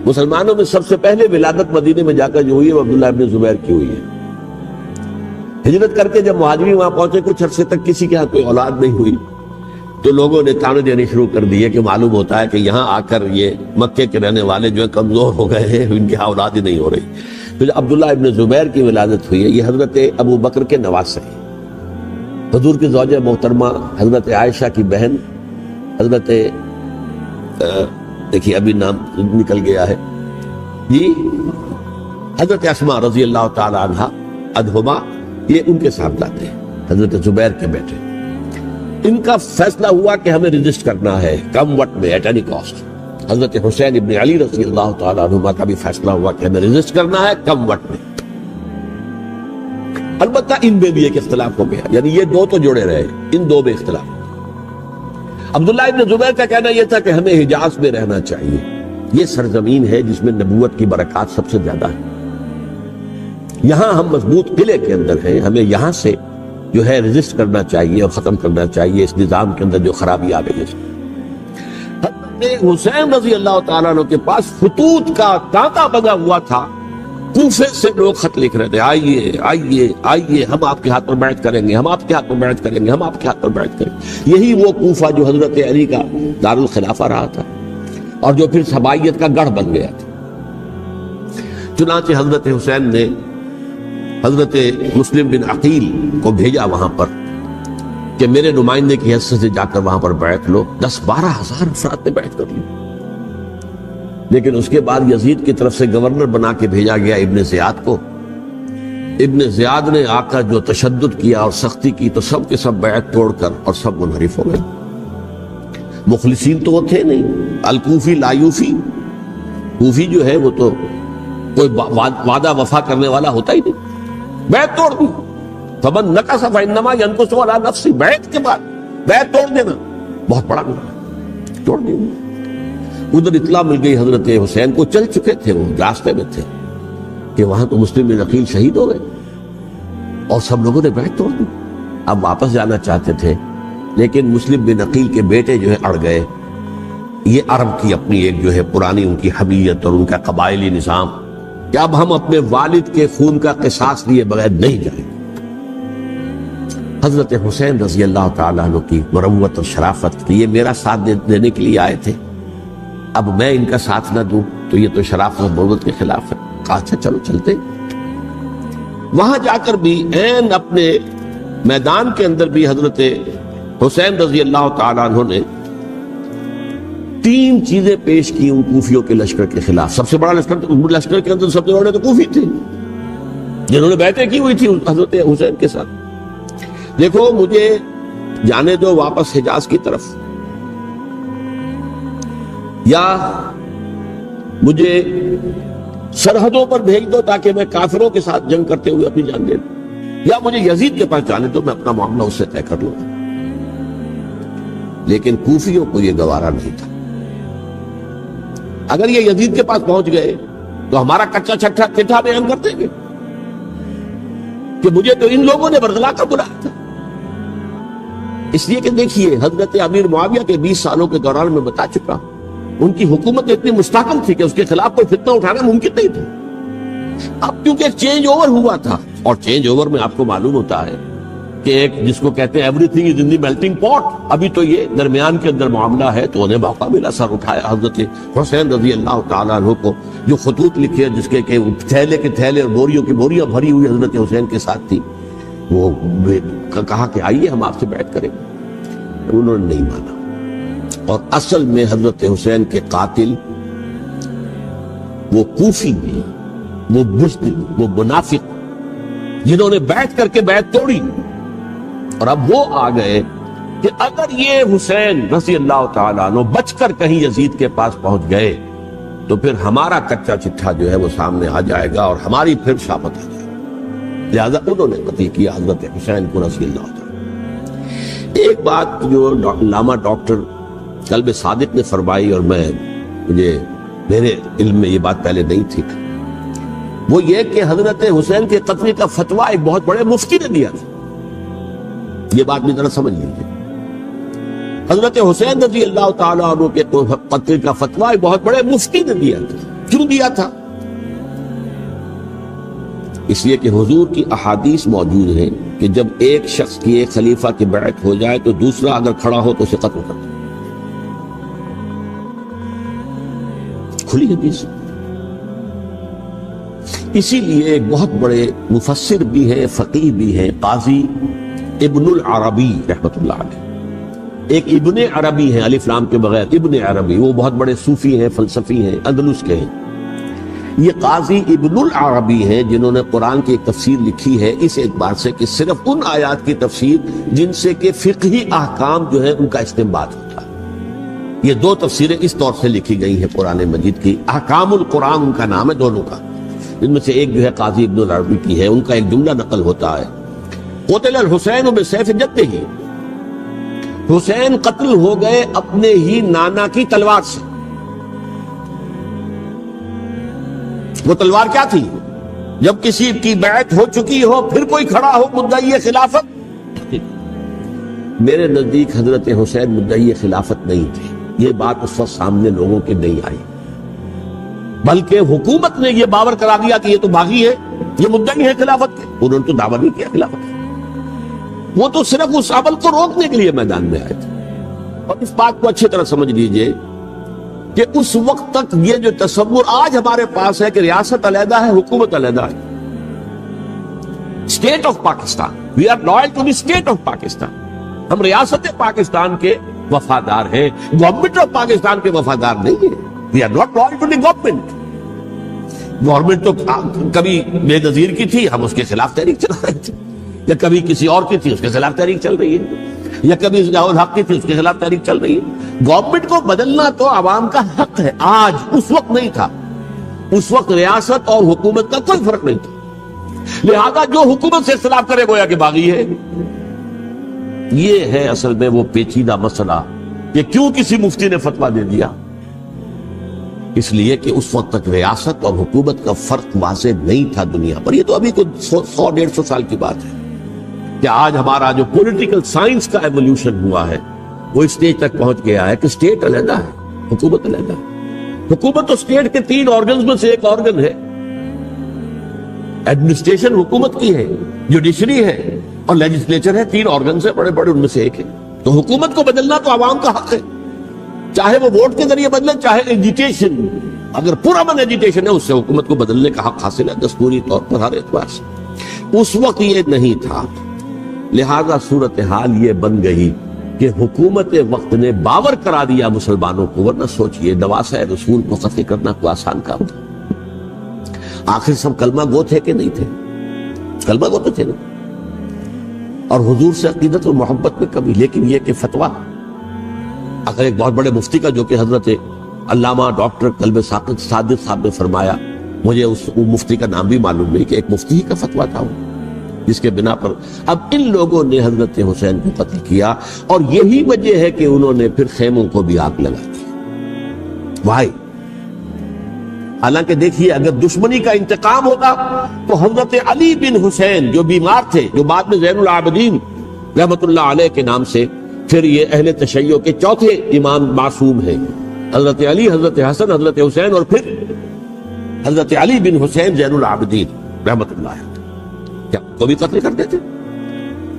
مسلمانوں میں سب سے پہلے ولادت مدینے میں جا کر جو ہوئی ہے وہ عبداللہ ابن زبیر کی ہوئی ہے. ہجرت کر کے جب مہاجرین وہاں پہنچے، کچھ عرصے تک کسی کے ہاں کوئی اولاد نہیں ہوئی، تو لوگوں نے تانے دینے شروع کر دیے کہ معلوم ہوتا ہے کہ یہاں آ کر یہ مکے کے رہنے والے جو ہے کمزور ہو گئے ہیں، ان کی اولاد ہی نہیں ہو رہی. تو جب عبداللہ ابن زبیر کی ولادت ہوئی ہے، یہ حضرت ابو بکر کے نواسے ہیں. حضور کی زوجہ محترمہ حضرت عائشہ کی بہن حضرت دیکھیے ابھی نام نکل گیا ہے جی، حضرت اسماء رضی اللہ تعالی عنہا ادہما، یہ ان کے ساتھ لاتے ہیں، حضرت زبیر کے بیٹے. ان کا فیصلہ ہوا کہ ہمیں رجسٹ کرنا ہے کم وقت میں، ایٹ اینی کاسٹ. حضرت حسین ابن علی رضی اللہ تعالیٰ عنہما کا بھی فیصلہ ہوا کہ ہمیں رجسٹ کرنا ہے کم وقت میں. البتہ ان میں بھی ایک اختلاف ہو گیا، یعنی یہ 2 تو جڑے رہے، ان 2 میں اختلاف. عبداللہ ابن زبیر کا کہنا یہ تھا کہ ہمیں حجاز میں رہنا چاہیے، یہ سرزمین ہے جس میں نبوت کی برکات سب سے زیادہ ہے، یہاں ہم مضبوط قلعے کے اندر ہیں، ہمیں یہاں سے جو ہے رجسٹ کرنا چاہیے اور ختم کرنا چاہیے اس نظام کے اندر جو خرابی آ گئی ہے. حضرت حسین رضی اللہ تعالیٰ عنہ کے پاس خطوط کا تانتا بنا ہوا تھا، کوفے سے لوگ خط لکھ رہے تھے، آئیے آئیے آئیے، ہم آپ کے ہاتھ پر بیعت کریں گے، ہم آپ کے ہاتھ پر بیعت کریں گے، ہم آپ کے ہاتھ پر بیعت کریں گے. یہی وہ کوفہ جو حضرت علی کا دارالخلافہ رہا تھا اور جو پھر سبائیت کا گڑھ بن گیا تھا. چنانچہ حضرت حسین نے حضرت مسلم بن عقیل کو بھیجا وہاں پر کہ میرے نمائندے کی حیثیت سے جا کر وہاں پر بیعت لو. 10-12 ہزار افراد نے بیعت کر لی. لیکن اس کے بعد یزید کی طرف سے گورنر بنا کے بھیجا گیا ابن زیاد کو. ابن زیاد نے آ کر جو تشدد کیا اور سختی کی تو سب کے سب بیعت توڑ کر اور سب منحرف ہو گئے. مخلصین تو وہ تھے نہیں. الکوفی لایوفی، کوفی جو ہے وہ تو کوئی وعدہ وفا کرنے والا ہوتا ہی نہیں. بیعت توڑ دی. فمن نقص فانما ينقص على نفسه. بیعت کے بعد بیعت توڑ دینا بہت بڑا گناہ. توڑ دی. ادھر اطلاع مل گئی حضرت حسین کو، چل چکے تھے، وہ راستے میں تھے کہ وہاں تو مسلم بن عقیل شہید ہو گئے اور سب لوگوں نے بیعت توڑ دی. اب واپس جانا چاہتے تھے لیکن مسلم بن عقیل کے بیٹے جو ہے اڑ گئے. یہ عرب کی اپنی ایک جو ہے پرانی ان کی حمیت اور ان کا قبائلی نظام کہ اب ہم اپنے والد کے خون کا قصاص لیے بغیر نہیں جائیں. حضرت حسین رضی اللہ تعالیٰ عنہ کی مروت اور شرافت، یہ میرا ساتھ دینے کے لیے آئے تھے، اب میں ان کا ساتھ نہ دوں تو یہ تو شرافت اور مروت کے خلاف ہے. کہا اچھا چلو چلتے. وہاں جا کر بھی عین اپنے میدان کے اندر بھی حضرت حسین رضی اللہ تعالیٰ عنہ نے 3 چیزیں پیش کی ان کوفیوں کے لشکر کے خلاف. سب سے بڑا لشکر کے اندر سب سے بڑے تو کوفی تھے جنہوں نے بیعتیں کی ہوئی تھی حضرت حسین کے ساتھ. دیکھو مجھے جانے دو واپس حجاز کی طرف، یا مجھے سرحدوں پر بھیج دو تاکہ میں کافروں کے ساتھ جنگ کرتے ہوئے اپنی جان دے دوں، یا مجھے یزید کے پاس جانے دو، میں اپنا معاملہ اس سے طے کر لوں. لیکن کوفیوں کو یہ گوارا نہیں تھا. اگر یہ یزید کے پاس پہنچ گئے تو ہمارا کچا چٹھا بیان کر دیں گے کہ مجھے تو ان لوگوں نے برگلا کر بلایا تھا. اس لیے کہ دیکھیے حضرت امیر معاویہ کے 20 سالوں کے دوران میں بتا چکا ہوں ان کی حکومت اتنی مستحکم تھی کہ اس کے خلاف کوئی فتنہ اٹھانا ممکن نہیں تھا. اب کیونکہ ایک چینج اوور ہوا تھا، اور چینج اوور میں آپ کو معلوم ہوتا ہے کہ ایک جس کو کہتے ہیں every thing is in the melting پاٹ، ابھی تو یہ درمیان کے اندر معاملہ ہے. تو انہیں موقع ملا، سر اٹھایا حضرت حسین رضی اللہ تعالیٰ عنہ کو، جو خطوط لکھے ہیں جس کے کہ تھیلے کے تھیلے اور بوریوں کی بوریاں بھری ہوئی حضرت حسین کے ساتھ تھی. وہ کہا کہ آئیے ہم آپ سے بیعت کریں. انہوں نے نہیں مانا. اور اصل میں حضرت حسین کے قاتل وہ کوفی میں، وہ بزدل، وہ منافق جنہوں نے بیعت کر کے بیعت توڑی. اور اب وہ آ گئے کہ اگر یہ حسین رضی اللہ تعالیٰ عنہ بچ کر کہیں یزید کے پاس پہنچ گئے تو پھر ہمارا کچا چٹھا جو ہے وہ سامنے آ جائے گا اور ہماری پھر شامت آ جائے گا. لہذا انہوں نے قتل کیا حضرت حسین کو رضی اللہ تعالیٰ. ایک بات جو علامہ ڈاکٹر قلب صادق نے فرمائی، اور مجھے میرے علم میں یہ بات پہلے نہیں تھی، وہ یہ کہ حضرت حسین کے قتل کا فتویٰ ایک بہت بڑے مفتی نے دیا تھا. یہ بات بھی ذرا سمجھ لیجیے. حضرت حسین رضی اللہ تعالیٰ عنہ کے قتل کا فتویٰ ایک بہت بڑے مفتی نے دیا تھا. کیوں دیا تھا؟ اس لیے کہ حضور کی احادیث موجود ہیں کہ جب ایک شخص کی ایک خلیفہ کی بیعت ہو جائے تو دوسرا اگر کھڑا ہو تو اسے قتل کر دو. کھلی حدیث. اسی لیے ایک بہت بڑے مفسر بھی ہیں، فقیہ بھی ہیں، قاضی ابن العربی رحمۃ اللہ علیہ. ایک ابن عربی ہیں الف لام کے بغیر، ابن عربی، وہ بہت بڑے صوفی ہیں، فلسفی ہیں، اندلس کے ہیں. یہ قاضی ابن العربی ہیں جنہوں نے قرآن کی ایک تفسیر لکھی ہے اس اعتبار سے کہ صرف ان آیات کی تفسیر جن سے کہ فقہی احکام جو ہے ان کا استنباط ہوتا ہے. یہ 2 تفسیریں اس طور سے لکھی گئی ہیں قرآن مجید کی. احکام القرآن ان کا نام ہے دونوں کا. ان میں سے ایک جو ہے قاضی ابن العربی کی ہے. ان کا ایک جملہ نقل ہوتا ہے، قتل الحسین بسیف جدہ، حسین قتل ہو گئے اپنے ہی نانا کی تلوار سے. وہ تلوار کیا تھی؟ جب کسی کی بیعت ہو چکی ہو پھر کوئی کھڑا ہو مدعی خلافت. میرے نزدیک حضرت حسین مدعی خلافت نہیں تھے. یہ بات اس وقت سامنے لوگوں کے نہیں آئی، بلکہ حکومت نے یہ باور کرا دیا کہ یہ تو باغی ہے، یہ مدعی ہے خلافت کے. انہوں نے تو دعویٰ نہیں کیا خلافت، وہ تو صرف اس عمل کو روکنے کے لیے میدان میں آئے تھے. اور اس بات کو اچھی طرح سمجھ لیجئے کہ اس وقت تک یہ جو تصور آج ہمارے پاس ہے کہ ریاست علیحدہ ہے، حکومت علیحدہ ہے، state of Pakistan, we are loyal to the state of Pakistan. ہم ریاست پاکستان کے وفادار ہیں، گورنمنٹ آف پاکستان کے وفادار نہیں ہیں. We are not loyal to the government. Government تو کبھی بے نظیر کی تھی، ہم اس کے خلاف تحریک چلا رہے تھے، یا کبھی کسی اور کی تھی اس کے خلاف تحریک چل رہی ہے، یا کبھی ضیاء الحق کی تھی اس کے خلاف تحریک چل رہی ہے. گورنمنٹ کو بدلنا تو عوام کا حق ہے. آج اس وقت نہیں تھا، اس وقت ریاست اور حکومت کا کوئی فرق نہیں تھا. لہذا جو حکومت سے اختلاف کرے گویا کہ باغی ہے. یہ ہے اصل میں وہ پیچیدہ مسئلہ کہ کیوں کسی مفتی نے فتویٰ دے دیا. اس لیے کہ اس وقت تک ریاست اور حکومت کا فرق واضح نہیں تھا دنیا پر. یہ تو ابھی کوئی 100-150 سال کی بات ہے کہ آج ہمارا جو پولیٹیکل سائنس کا ایولیوشن ہوا ہے وہ اس اسٹیج تک پہنچ گیا ہے کہ اسٹیٹ علیحدہ ہے، حکومت علیحدہ ہے. حکومت تو اسٹیٹ کے 3 آرگنز میں سے ایک آرگن ہے. ایڈمنسٹریشن حکومت کی ہے، جوڈیشری ہے اور لیجسلیچر ہے. 3 آرگنز ہیں بڑے بڑے، ان میں سے ایک ہے. تو حکومت کو بدلنا تو عوام کا حق ہے، چاہے وہ ووٹ کے ذریعے بدلے چاہے ایجیٹیشن. اگر پرامن ایجیٹیشن ہے اس سے حکومت کو بدلنے کا حق حاصل ہے دستوری طور پر ہر اعتبار سے. اس وقت یہ نہیں تھا. لہذا صورتحال یہ بن گئی کہ حکومت وقت نے باور کرا دیا مسلمانوں کو. ورنہ سوچئے نواسۂ رسول کو قتل کرنا کوئی آسان کام تھا. آخر سب کلمہ گو تھے کہ نہیں تھے؟ کلمہ گو تو تھے نا، اور حضور سے عقیدت و محبت میں کمی. لیکن یہ کہ فتویٰ اگر ایک بہت بڑے مفتی کا، جو کہ حضرت علامہ ڈاکٹر قلب صادق صاحب نے فرمایا، مجھے اس مفتی کا نام بھی معلوم نہیں، کہ ایک مفتی ہی کا فتویٰ تھا وہ، جس کے بنا پر اب ان لوگوں نے حضرت حسین کو قتل کیا. اور یہی وجہ ہے کہ انہوں نے پھر خیموں کو بھی آگ لگا دی. وائی حالانکہ دیکھیے اگر دشمنی کا انتقام ہوتا تو حضرت علی بن حسین جو بیمار تھے، جو بعد میں زین العابدین رحمت اللہ علیہ کے نام سے پھر یہ اہل تشیع کے چوتھے امام معصوم ہیں، حضرت علی، حضرت حسن، حضرت حسین اور پھر حضرت علی بن حسین زین العابدین رحمت اللہ علیہ، کیا کو بھی قتل کر دیتے؟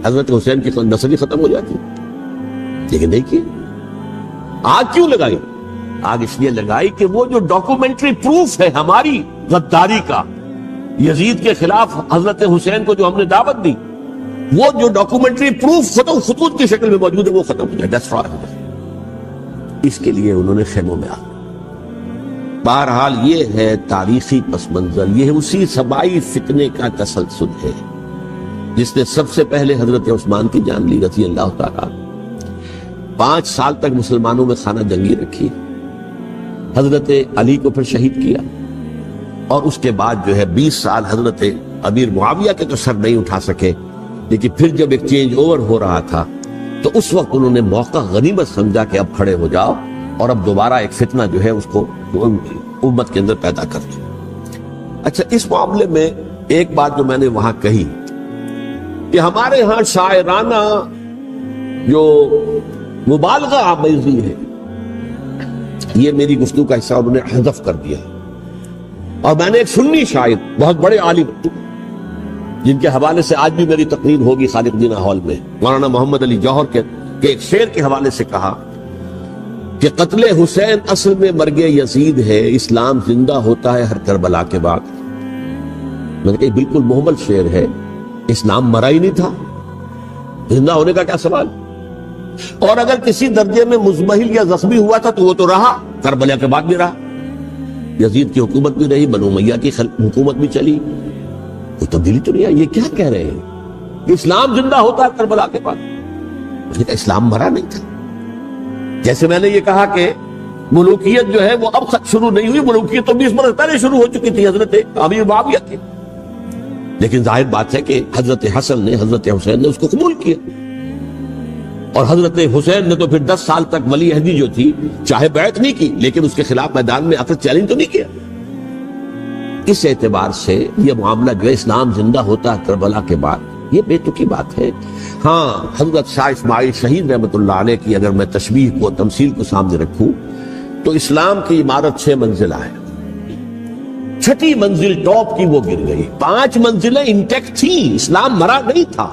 حضرت حسین کی نسل ہی ختم ہو جاتی. لیکن نہیں کیا. آگ کیوں لگائی؟ آگ اس لیے لگائی کہ وہ جو ڈاکومنٹری پروف ہے ہماری غداری کا یزید کے خلاف حضرت حسین کو جو ہم نے دعوت دی، وہ جو ڈاکومنٹری پروف خطوط کی شکل میں موجود ہے وہ ختم ہو جائے، ڈسٹرائے ہو جائے. اس کے لیے انہوں نے خیموں میں آگ. بہرحال یہ ہے تاریخی پس منظر. یہ اسی سبائی فتنے کا تسلسل ہے جس نے سب سے پہلے حضرت عثمان کی جان لی رضی اللہ تعالیٰ. 5 سال تک مسلمانوں میں خانہ جنگی رکھی، حضرت علی کو پھر شہید کیا، اور اس کے بعد جو ہے 20 سال حضرت امیر معاویہ کے تو سر نہیں اٹھا سکے. لیکن پھر جب ایک چینج اوور ہو رہا تھا تو اس وقت انہوں نے موقع غنیمت سمجھا کہ اب کھڑے ہو جاؤ اور اب دوبارہ ایک فتنہ جو ہے اس کو امت کے اندر پیدا کر دو. اچھا، اس معاملے میں ایک بات جو میں نے وہاں کہی کہ ہمارے ہاں شاعرانہ جو مبالغہ آمیزی ہے، یہ میری گفتگو کا حصہ انہوں نے حذف کر دیا. اور میں نے ایک سنی شاعر، بہت بڑے عالم، جن کے حوالے سے آج بھی میری تقریر ہوگی خالق دینا ہال میں، مولانا محمد علی جوہر کے ایک شعر کے حوالے سے کہا کہ قتل حسین اصل میں مرگ یزید ہے، اسلام زندہ ہوتا ہے ہر کربلا کے بعد. میں نے کہا بالکل محمل شعر ہے. اسلام مرا ہی نہیں تھا، زندہ ہونے کا کیا سوال. اور اگر کسی درجے میں مزمحل یا زخمی ہوا تھا تو وہ تو رہا، کربلا کے بعد بھی رہا. یزید کی حکومت بھی رہی، بنو امیہ کی حکومت بھی چلی، کوئی تبدیلی تو نہیں آئی. یہ کیا کہہ رہے ہیں کہ اسلام زندہ ہوتا ہے کربلا کے بعد؟ میں نے کہا اسلام مرا نہیں تھا. جیسے میں نے یہ کہا کہ ملوکیت جو ہے وہ اب شروع نہیں ہوئی، ملوکیت تو 20 برس پہلے شروع ہو چکی تھی حضرت امیر معاویہ کی. لیکن ظاہر بات ہے کہ حضرت حسن نے، حضرت حسین نے اس کو قبول کیا، اور حضرت حسین نے تو پھر 10 سال تک ولی عہدی جو تھی چاہے بیعت نہیں کی لیکن اس کے خلاف میدان میں آ کر چیلنج تو نہیں کیا. اس اعتبار سے یہ معاملہ جو ہے اسلام زندہ ہوتا ہے کربلا کے بعد، یہ بے تکی بات ہے. ہاں، حضرت شاہ اسماعیل شہید رحمت اللہ علیہ کی اگر میں تشبیہ کو، تمثیل کو سامنے رکھوں تو اسلام کی عمارت 6 منزلہ ہے، 6ٹھی منزل ٹاپ کی وہ گر گئی، 5 منزلیں انٹیکٹ تھیں، اسلام مرا نہیں تھا.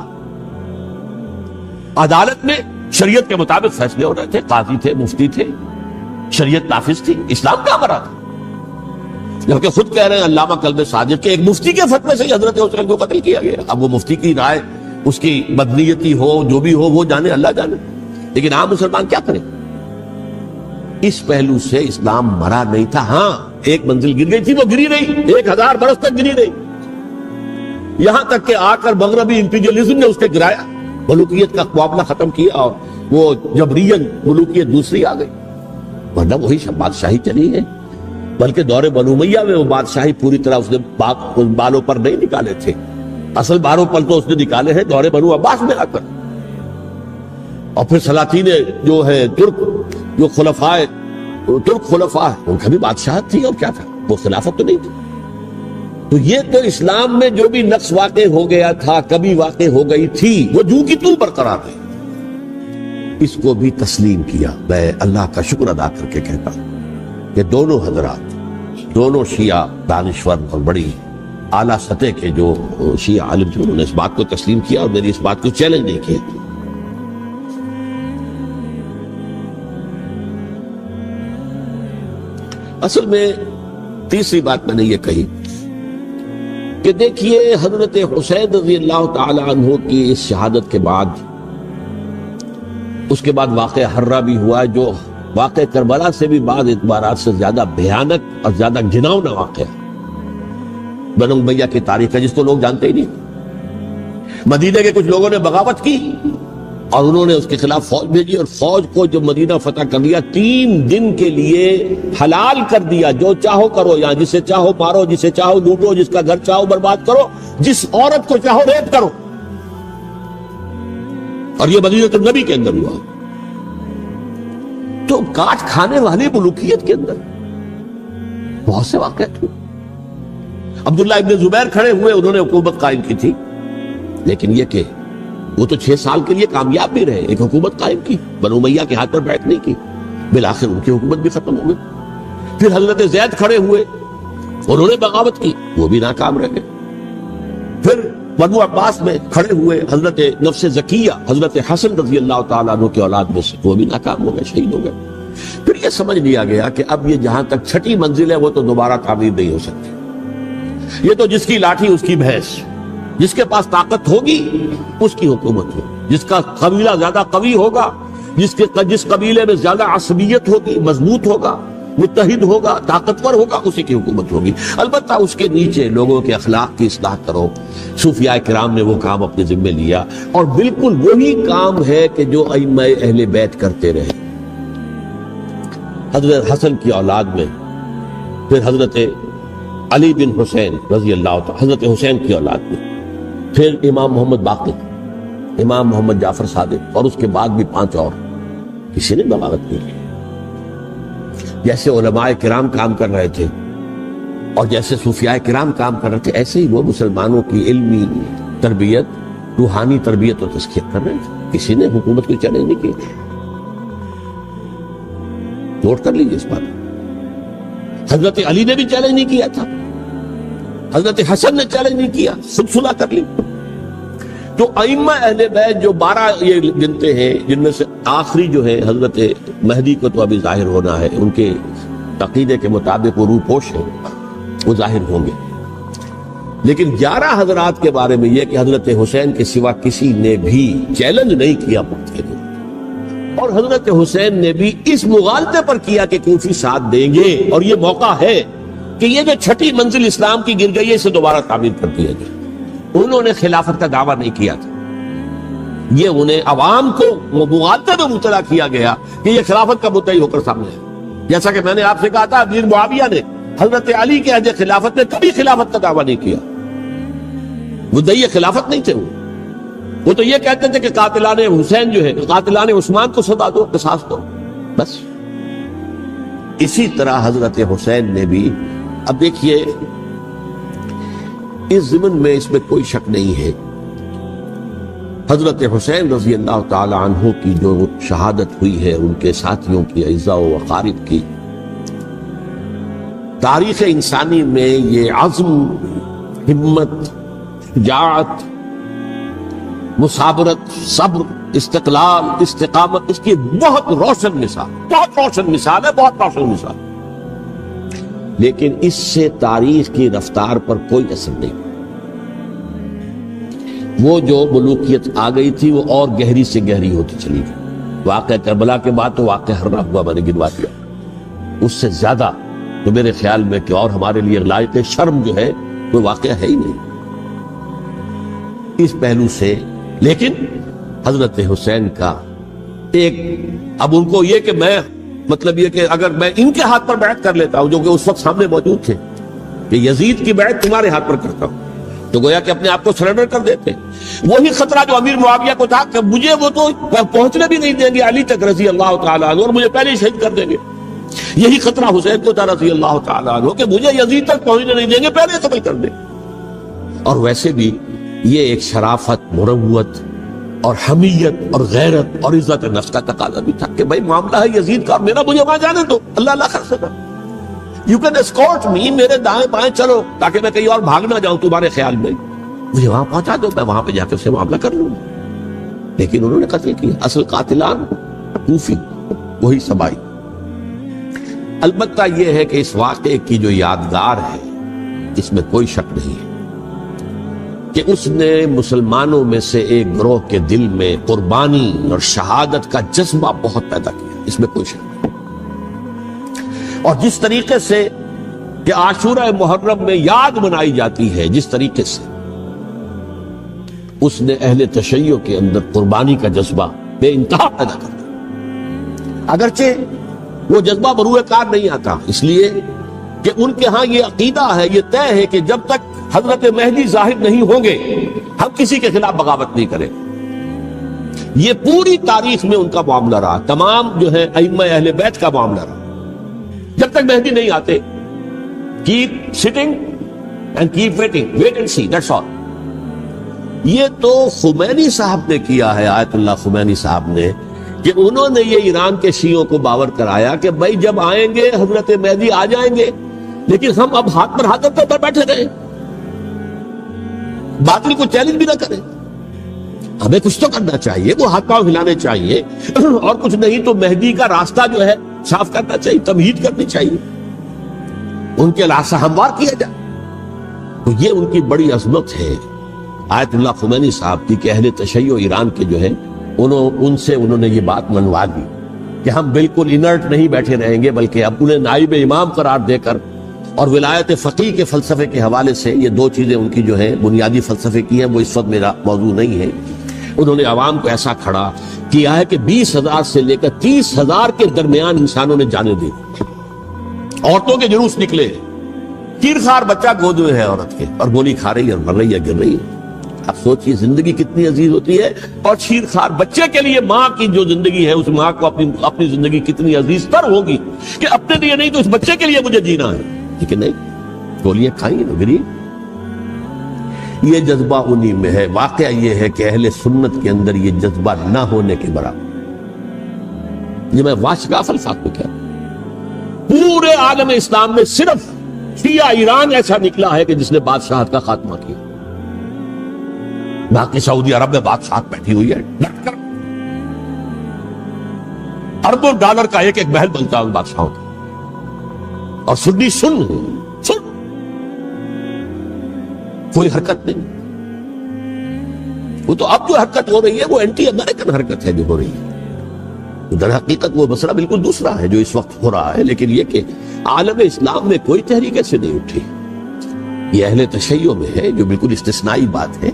عدالت میں شریعت کے مطابق فیصلے ہو رہے تھے، قاضی تھے، مفتی تھے، شریعت نافذ تھی، اسلام کہاں مرا تھا. جبکہ خود کہہ رہے ہیں علامہ قلب صادق کے ایک مفتی کے فتوے سے حضرت حسین کو قتل کیا گیا. اب وہ مفتی کی رائے اس کی بدنیتی ہو جو بھی ہو وہ جانے، اللہ جانے، لیکن عام مسلمان کیا کرے؟ اس پہلو سے اسلام مرا نہیں تھا۔ ہاں ایک منزل گر گئی تھی، وہ گری نہیں، 1000 برس تک گری نہیں، یہاں تک کہ آ کر مغربی امپیریلزم نے اس کے گرایا، ملوکیت کا معاملہ ختم کیا اور وہ جبرین ملوکیت دوسری آ گئی، ورنہ وہی سب بادشاہی چلی ہے۔ بلکہ دور بنو امیہ میں وہ بادشاہی پوری طرح اس نے بالوں پر نہیں نکالے تھے، اصل بالوں پر تو اس نے نکالے ہیں دور بنو عباس میں آ کر۔ اور پھر سلاطین جو ہے ترک، جو ترک خلفاء ہیں، ان کا بھی بادشاہت تھی، اور کیا تھا، وہ خلافت تو نہیں تھی۔ تو یہ تو اسلام میں جو بھی نقص واقع ہو گیا تھا، کبھی واقع ہو گئی تھی، وہ جو کی توں برقرار ہے، اس کو بھی تسلیم کیا۔ میں اللہ کا شکر ادا کر کے کہتا ہوں کہ دونوں حضرات، دونوں شیعہ دانشور اور بڑی اعلیٰ سطح کے جو شیعہ عالم تھے، انہوں نے اس بات کو تسلیم کیا اور میری اس بات کو چیلنج نہیں کیا۔ اصل میں تیسری بات میں نے یہ کہی کہ دیکھیے حضرت حسین رضی اللہ تعالی عنہ کی اس شہادت کے بعد، اس کے بعد واقعہ حرہ بھی ہوا، جو واقعہ کربلا سے بھی بعض اعتبارات سے زیادہ بھیانک اور زیادہ گھناؤنا واقعہ بنو امیہ کی تاریخ ہے، جس کو لوگ جانتے ہی نہیں۔ مدینہ کے کچھ لوگوں نے بغاوت کی اور انہوں نے اس کے خلاف فوج بھیجی، اور فوج کو جب مدینہ فتح کر لیا، 3 دن کے لیے حلال کر دیا، جو چاہو کرو، یہاں جسے چاہو مارو، جسے چاہو لوٹو، جس کا گھر چاہو برباد کرو، جس عورت کو چاہو ریپ کرو۔ اور یہ مدینہ النبی کے اندر ہوا، تو کاٹ کھانے والی ملوکیت کے اندر بہت سے واقعات ہوئے۔ عبداللہ ابن زبیر کھڑے ہوئے، انہوں نے حکومت قائم کی تھی، لیکن یہ کہ وہ تو 6 سال کے لیے کامیاب بھی رہے، ایک حکومت قائم کی، بنو امیہ کے ہاتھ پر بیعت نہیں کی، بالآخر ان کی حکومت بھی ختم ہو گئی۔ پھر حضرت زید کھڑے ہوئے، انہوں نے بغاوت کی، وہ بھی ناکام رہ گئے۔ پھر بنو عباس میں کھڑے ہوئے حضرت نفس زکیہ، حضرت حسن رضی اللہ تعالیٰ عنہ کے اولاد میں سے، وہ بھی ناکام ہو گئے، شہید ہو گئے۔ پھر یہ سمجھ لیا گیا کہ اب یہ جہاں تک 6ٹھی منزل ہے وہ تو دوبارہ تعمیر نہیں ہو سکتی، یہ تو جس کی لاٹھی اس کی بھینس، جس کے پاس طاقت ہوگی اس کی حکومت ہوگی، جس کا قبیلہ زیادہ قوی ہوگا، جس قبیلے میں زیادہ عصبیت ہوگی، مضبوط ہوگا، متحد ہوگا، طاقتور ہوگا، اسی کی حکومت ہوگی۔ البتہ اس کے نیچے لوگوں کے اخلاق کی اصلاح کرو۔ صوفیاء کرام نے وہ کام اپنے ذمہ لیا، اور بالکل وہی کام ہے کہ جو ائمہ اہل بیت کرتے رہے۔ حضرت حسن کی اولاد میں پھر حضرت علی بن حسین رضی اللہ تعالی، حضرت حسین کی اولاد میں پھر امام محمد باقر، امام محمد جعفر صادق، اور اس کے بعد بھی 5 اور، کسی نے بغاوت نہیں کی۔ جیسے علماء کرام کام کر رہے تھے اور جیسے صوفیاء کرام کام کر رہے تھے، ایسے ہی وہ مسلمانوں کی علمی تربیت، روحانی تربیت و تزکیہ کر رہے تھے، کسی نے حکومت کو چیلنج نہیں کیا۔ نوٹ کر لیجیے اس بات۔ حضرت علی نے بھی چیلنج نہیں کیا تھا، حضرت حسن نے چیلنج نہیں کیا، خود صلح کر لی۔ تو ائمہ اہل بیت جو 12 یہ گنتے ہیں، جن میں سے آخری جو ہے حضرت مہدی کو تو ابھی ظاہر ہونا ہے، ان کے عقیدے کے مطابق وہ روح پوش ہیں، وہ ظاہر ہوں گے، لیکن 11 حضرات کے بارے میں یہ کہ حضرت حسین کے سوا کسی نے بھی چیلنج نہیں کیا پختہ کو، اور حضرت حسین نے بھی اس مغالطے پر کیا کہ کوفی ساتھ دیں گے، اور یہ موقع ہے کہ یہ جو 6ٹھی منزل اسلام کی گر گئی ہے اسے دوبارہ تعمیر کر دیا جائے۔ انہوں نے خلافت کا دعویٰ نہیں کیا تھا، یہ انہیں عوام کو مغالطے میں مبتلا کیا گیا کہ یہ خلافت کا مدعی ہو کر سامنے ہے۔ جیسا کہ میں نے آپ سے کہا تھا، امیر معاویہ نے حضرت علی کے عہد خلافت میں کبھی خلافت کا دعویٰ نہیں کیا، مدعی خلافت نہیں تھے وہ تو یہ کہتے تھے کہ قاتلان حسین جو ہے، قاتلان عثمان کو سزا دو، قصاص دو، بس۔ اسی طرح حضرت حسین نے بھی، اب دیکھیے اس ضمن میں اس میں کوئی شک نہیں ہے، حضرت حسین رضی اللہ تعالی عنہ کی جو شہادت ہوئی ہے، ان کے ساتھیوں کی، اعزاء و اقارب کی، تاریخ انسانی میں یہ عزم، ہمت، شجاعت، مثابرت، صبر، استقلال، استقامت، اس کی بہت روشن مثال، بہت روشن مثال ہے، بہت روشن مثال، لیکن اس سے تاریخ کی رفتار پر کوئی اثر نہیں۔ وہ جو ملوکیت آ گئی تھی وہ اور گہری سے گہری ہوتی چلی گئی. واقعہ کربلا کے بعد تو واقعہ ہررا ہوا میں نے گنوا دیا. اس سے زیادہ تو میرے خیال میں کہ اور ہمارے لیے لائق شرم جو ہے وہ واقعہ ہے ہی نہیں اس پہلو سے. لیکن حضرت حسین کا ایک اب ان کو یہ کہ میں مطلب یہ کہ اگر میں ان کے ہاتھ پر بیعت کر لیتا ہوں جو کہ اس وقت سامنے موجود تھے کہ یزید کی بیعت تمہارے ہاتھ پر کرتا ہوں تو گویا کہ اپنے آپ کو سرنڈر کر دیتے. وہی خطرہ جو امیر معاویہ کو تھا کہ مجھے وہ تو پہنچنے بھی نہیں دیں گے علی تک رضی اللہ تعالیٰ عنہ اور مجھے پہلے ہی شہید کر دیں گے. یہی خطرہ حسین کو تھا رضی اللہ تعالیٰ عنہ کہ مجھے یزید تک پہنچنے نہیں دیں گے پہلے قتل کر دیں. اور ویسے بھی یہ ایک شرافت مروت اور حمیت اور غیرت اور عزت نفس کا تقاضا بھی تھا کہ بھائی معاملہ ہے یزید کا میرا مجھے وہاں جانے دو اللہ اللہ کر سکتا. یو کین اسکورٹ می میرے دائیں بائیں چلو تاکہ میں کہیں اور بھاگ نہ جاؤں تمہارے خیال میں مجھے وہاں پہنچا دو میں وہاں پہ جا کے اسے معاملہ کر لوں. لیکن انہوں نے قتل کیا. اصل قاتلان کوفی وہی سبائی. البتہ یہ ہے کہ اس واقعے کی جو یادگار ہے اس میں کوئی شک نہیں ہے کہ اس نے مسلمانوں میں سے ایک گروہ کے دل میں قربانی اور شہادت کا جذبہ بہت پیدا کیا. اس میں کوئی شک نہیں. اور جس طریقے سے کہ عاشورہ محرم میں یاد منائی جاتی ہے جس طریقے سے اس نے اہل تشیع کے اندر قربانی کا جذبہ بے انتہا پیدا کر دیا. اگرچہ وہ جذبہ بروئے کار نہیں آتا اس لیے کہ ان کے ہاں یہ عقیدہ ہے یہ طے ہے کہ جب تک حضرت مہدی ظاہر نہیں ہوں گے ہم کسی کے خلاف بغاوت نہیں کریں. یہ پوری تاریخ میں ان کا معاملہ رہا. تمام جو ہے ائمہ اہل بیت کا معاملہ رہا. جب تک مہدی نہیں آتے keep sitting and keep waiting, wait and see, that's all. یہ تو خمینی صاحب نے کیا ہے آیت اللہ خمینی صاحب نے کہ انہوں نے یہ ایران کے شیعوں کو باور کرایا کہ بھائی جب آئیں گے حضرت مہدی آ جائیں گے لیکن ہم اب ہاتھ پر ہاتھ رکھے پر بیٹھے رہیں باطل کو چیلنج بھی نہ کریں. ہمیں کچھ تو کرنا چاہیے وہ ہاتھ پاؤں ہلانے چاہیے اور کچھ نہیں تو مہدی کا راستہ جو ہے صاف کرنا چاہیے تمہید کرنی چاہیے ان کے راستہ ہموار کیا جائے. تو یہ ان کی بڑی عظمت ہے آیت اللہ خمینی صاحب کی کہ اہل تشیع ایران کے جو ہے ان سے انہوں نے یہ بات منوا دی کہ ہم بالکل انرٹ نہیں بیٹھے رہیں گے بلکہ اب انہیں نائب امام قرار دے کر اور ولایت فقیہ کے فلسفے کے حوالے سے یہ دو چیزیں ان کی جو ہے بنیادی فلسفے کی ہیں وہ اس وقت میرا موضوع نہیں ہے. انہوں نے عوام کو ایسا کھڑا کیا ہے کہ 20,000 سے لے کر 30,000 کے درمیان انسانوں نے جانے دی. عورتوں کے جلوس نکلے چیرخوار بچہ گود میں ہے عورت کے اور گولی کھا رہی ہے اور مر رہی ہے گر رہی ہے. اب سوچئے زندگی کتنی عزیز ہوتی ہے اور چیرخوار بچے کے لیے ماں کی جو زندگی ہے اس ماں کو اپنی زندگی کتنی عزیز تر ہوگی کہ اپنے لیے نہیں تو اس بچے کے لیے مجھے جینا ہے. لیکن نہیں گولیاں کھائیں گری. یہ جذبہ انہی میں ہے. واقعہ یہ ہے کہ اہل سنت کے اندر یہ جذبہ نہ ہونے کے برابر. یہ میں واشگاف الفاظ کو کیا پورے عالم اسلام میں صرف شیعہ ایران ایسا نکلا ہے کہ جس نے بادشاہت کا خاتمہ کیا. باقی سعودی عرب میں بادشاہت بیٹھی ہوئی ہے ڈٹ کر اربوں ڈالر کا ایک محل بنتا ہے ان بادشاہوں کا اور سنی سن کوئی حرکت نہیں. وہ تو اب جو حرکت ہو رہی ہے وہ اینٹی امریکن حرکت ہے جو ہو رہی ہے. در حقیقت وہ مسئلہ بالکل دوسرا ہے جو اس وقت ہو رہا ہے. لیکن یہ کہ عالم اسلام میں کوئی تحریک ایسے نہیں اٹھی. یہ اہل تشیع میں ہے جو بالکل استثنائی بات ہے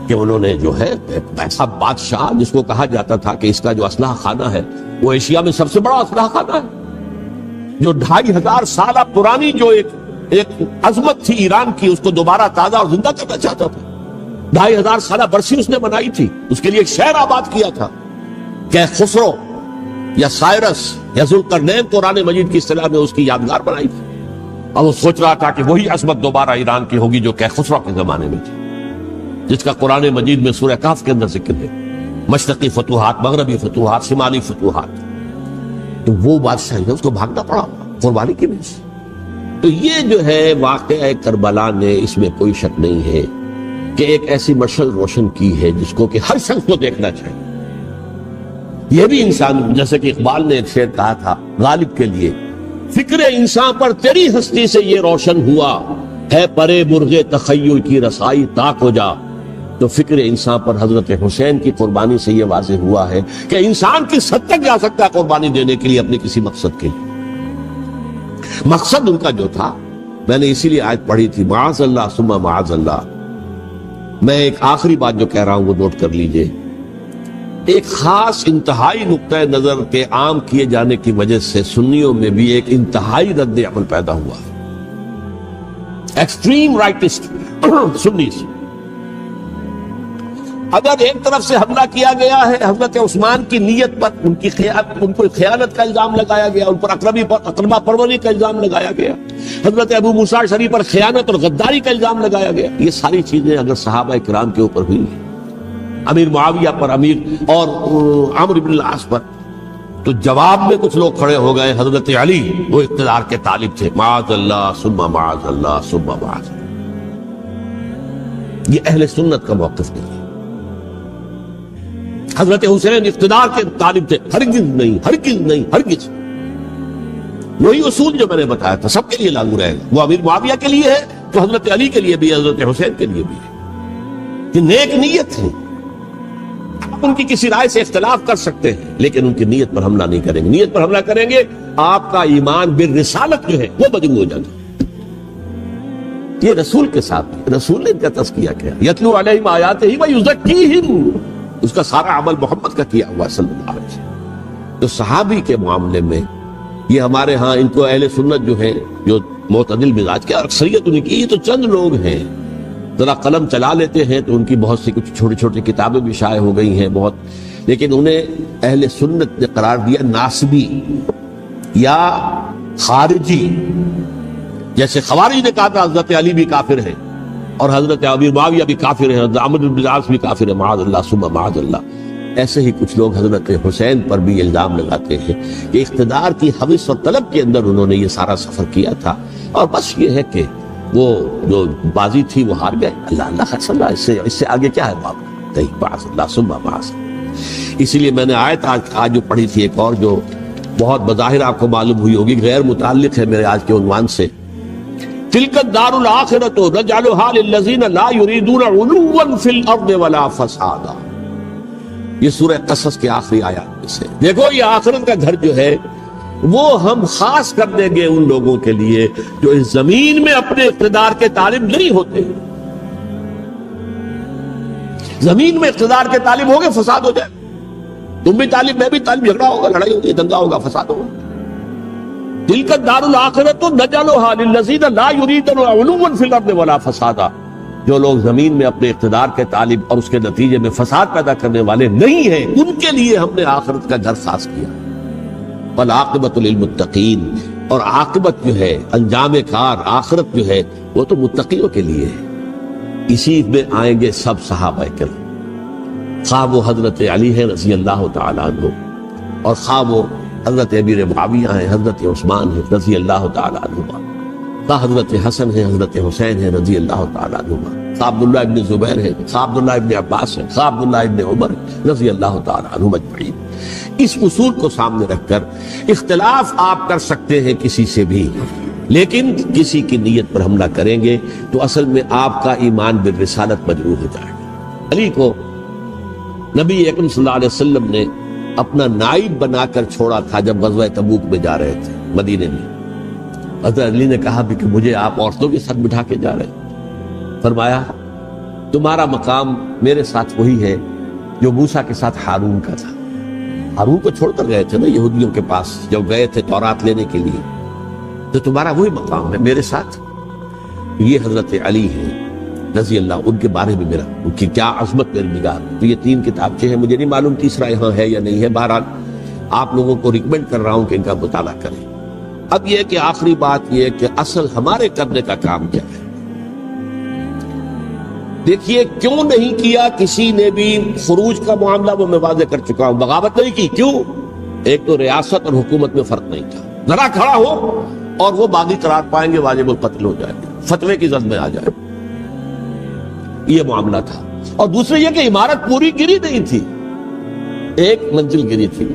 کہ انہوں نے جو ہے ایسا بادشاہ جس کو کہا جاتا تھا کہ اس کا جو اسلحہ خانہ ہے وہ ایشیا میں سب سے بڑا اسلحہ خانہ ہے جو 2500 سالہ پرانی جو ایک عظمت تھی ایران کی اس کو دوبارہ تازہ اور زندہ کرنا چاہتا تھا. 2500 سالہ برسی اس نے منائی تھی. اس کے لیے ایک شہر آباد کیا تھا کہ خسرو یا سائرس یا ذوالقرنین قرآن مجید کی اصطلاح میں اس کی یادگار بنائی تھی. اور وہ سوچ رہا تھا کہ وہی عظمت دوبارہ ایران کی ہوگی جو کہ خسرو کے زمانے میں تھی جس کا قرآن مجید میں سورہ کہف کے اندر ذکر ہے. مشرقی فتوحات مغربی فتوحات شمالی فتوحات. تو وہ بادشاہ ہے اس کو بھاگنا پڑا قربانی کی وجہ سے. تو یہ جو ہے واقعہ کربلا نے اس میں کوئی شک نہیں ہے کہ ایک ایسی مشعل روشن کی ہے جس کو کہ ہر شخص کو دیکھنا چاہیے. یہ بھی انسان جیسے کہ اقبال نے ایک شعر کہا تھا غالب کے لیے فکر انسان پر تیری ہستی سے یہ روشن ہوا ہے پرے مرغ تخیل کی رسائی تاک ہو جا. تو تو فکر انسان پر حضرت حسین کی قربانی سے یہ واضح ہوا ہے کہ انسان کس حد تک جا سکتا ہے قربانی دینے کے لیے اپنے کسی مقصد کے لیے۔ مقصد ان کا جو تھا، میں نے اسی لیے آیت پڑھی تھی، معاذ اللہ ثم معاذ اللہ۔ میں ایک آخری بات جو کہہ رہا ہوں وہ نوٹ کر لیجئے، ایک خاص انتہائی نقطہ نظر کے عام کیے جانے کی وجہ سے سنیوں میں بھی ایک انتہائی رد عمل پیدا ہوا، ایکسٹریم رائٹسٹ سنی سے۔ اگر ایک طرف سے حملہ کیا گیا ہے حضرت عثمان کی نیت پر، ان کو خیانت کا الزام لگایا گیا، ان پر اقربا پروری کا الزام لگایا گیا، حضرت ابو موسیٰ اشعری پر خیانت اور غداری کا الزام لگایا گیا، یہ ساری چیزیں اگر صحابہ کرام کے اوپر ہوئی، امیر معاویہ پر، امیر اور عمرو بن العاص پر، تو جواب میں کچھ لوگ کھڑے ہو گئے، حضرت علی وہ اقتدار کے طالب تھے، معاذ اللہ ثم معاذ اللہ ثم معاذ۔ یہ اہل سنت کا موقف نہیں ہے۔ حضرت حسین اقتدار کے طالب تھے، ہرگز نہیں، ہرگز نہیں، ہرگز۔ وہی اصول جو میں نے بتایا تھا سب کے لیے لاگو رہے گا، وہ امیر معاویہ کے لیے ہے تو حضرت علی کے لیے بھی، حضرت حسین کے لیے بھی ہے۔ کہ نیک نیت ہے، آپ ان کی کسی رائے سے اختلاف کر سکتے ہیں لیکن ان کی نیت پر حملہ نہیں کریں گے۔ نیت پر حملہ کریں گے آپ کا ایمان بالرسالت جو ہے وہ مجروح ہو جائے گا۔ یہ رسول کے ساتھ، رسول نے ان کا تزکیہ کیا، یتلو علیہم آیاتہ ویزکیہم، اس کا سارا عمل محمد کا کیا ہوا صلی اللہ علیہ وسلم۔ تو صحابی کے معاملے میں یہ ہمارے ہاں ان کو اہل سنت جو ہے، جو معتدل مزاج کے، اکثریت ان کی، یہ تو چند لوگ ہیں، ذرا قلم چلا لیتے ہیں تو ان کی بہت سی کچھ چھوٹی چھوٹی کتابیں بھی شائع ہو گئی ہیں بہت، لیکن انہیں اہل سنت نے قرار دیا ناسبی یا خارجی۔ جیسے خوارج نے کہا تھا حضرت علی بھی کافر ہے اور حضرت امیر معاویہ بھی کافر ہے، حضرت عمرو بن العاص بھی کافر ہے، معاذ اللہ ثم معاذ اللہ۔ ایسے ہی کچھ لوگ حضرت حسین پر بھی الزام لگاتے ہیں کہ اقتدار کی حوث اور طلب کے اندر انہوں نے یہ سارا سفر کیا تھا، اور بس یہ ہے کہ وہ جو بازی تھی وہ ہار گئے۔ اللہ اللہ خیر اللہ، اس سے آگے کیا ہے باب؟ نہیں، معاذ اللہ ثم معاذ۔ اسی لیے میں نے آیت آج جو پڑھی تھی ایک اور جو بہت بظاہر آپ کو معلوم ہوئی ہوگی، غیر متعلق ہے میرے آج کے عنوان سے، تلک الدار الآخرۃ نجعلھا للذین لا یریدون علوا فی الارض ولا فسادا۔ یہ سورہ قصص کے آخری آیات میں سے، دیکھو یہ آخرت کا گھر جو ہے وہ ہم خاص کر دیں گے ان لوگوں کے لیے جو اس زمین میں اپنے اقتدار کے طالب نہیں ہوتے۔ زمین میں اقتدار کے طالب ہوگے فساد ہو جائے، تم بھی طالب میں بھی طالب، جھگڑا ہوگا، لڑائی ہوگی، دنگا ہوگا، فساد ہوگا۔ تلک الدار الآخرۃ نجعلھا للذین لا یریدون علوا فی الارض ولا فسادا۔ جو لوگ زمین میں اپنے اقتدار کے طالب اور اس کے نتیجے میں فساد پیدا کرنے والے نہیں ہیں، ان کے لیے ہم نے آخرت کا گھر خاص کیا۔ والعاقبۃ للمتقین، اور عاقبت جو ہے، انجام کار، آخرت جو ہے وہ تو متقیوں کے لیے ہے۔ اسی میں آئیں گے سب صحابہ کرام، خواہ وہ حضرت علی ہے رضی اللہ تعالیٰ عنہ، اور خواہ وہ حضرت امیر معاویہ ہیں، حضرت عثمان ہیں رضی اللہ تعالیٰ عنہ، خواہ حضرت حسن ہیں، حضرت حسین ہیں رضی اللہ تعالیٰ عنہ، خواہ عبداللہ ابن زبیر ہیں، خواہ عبداللہ ابن عباس ہیں، خواہ عبداللہ ابن عمر رضی اللہ تعالیٰ عنہ اجمعین۔ اس اصول کو سامنے رکھ کر اختلاف آپ کر سکتے ہیں کسی سے بھی، لیکن کسی کی نیت پر حملہ کریں گے تو اصل میں آپ کا ایمان بالرسالت مجروح ہو جائے گا۔ علی کو نبی اکرم صلی اللہ علیہ وسلم نے اپنا نائب بنا کر چھوڑا تھا جب غزوہ تبوک میں جا رہے تھے مدینے میں۔ حضرت علی نے کہا بھی کہ مجھے آپ عورتوں کے ساتھ بٹھا کے جا رہے، فرمایا تمہارا مقام میرے ساتھ وہی ہے جو موسیٰ کے ساتھ ہارون کا تھا۔ ہارون کو چھوڑ کر گئے تھے نا یہودیوں کے پاس جب گئے تھے تورات لینے کے لیے، تو تمہارا وہی مقام ہے میرے ساتھ۔ یہ حضرت علی ہیں رضی اللہ، ان کے بارے میں میرا، ان کی کیا عظمت میری نگاہ۔ تو یہ 3 کتابچے ہیں، مجھے نہیں معلوم تیسرا یہاں ہے یا نہیں ہے، بہرحال آپ لوگوں کو ریکمینڈ کر رہا ہوں کہ ان کا مطالعہ کریں۔ اب یہ کہ آخری بات یہ کہ اصل ہمارے کرنے کا کام کیا ہے۔ دیکھیے کیوں نہیں کیا کسی نے بھی خروج کا معاملہ، وہ میں واضح کر چکا ہوں، بغاوت نہیں کی۔ کیوں؟ ایک تو ریاست اور حکومت میں فرق نہیں تھا، ذرا کھڑا ہو اور وہ باغی قرار پائیں گے، واجب القتل ہو جائے گا، فتوے کی زد میں آ جائے، یہ معاملہ تھا۔ اور دوسرے یہ کہ عمارت پوری گری نہیں تھی، ایک منزل گری تھی۔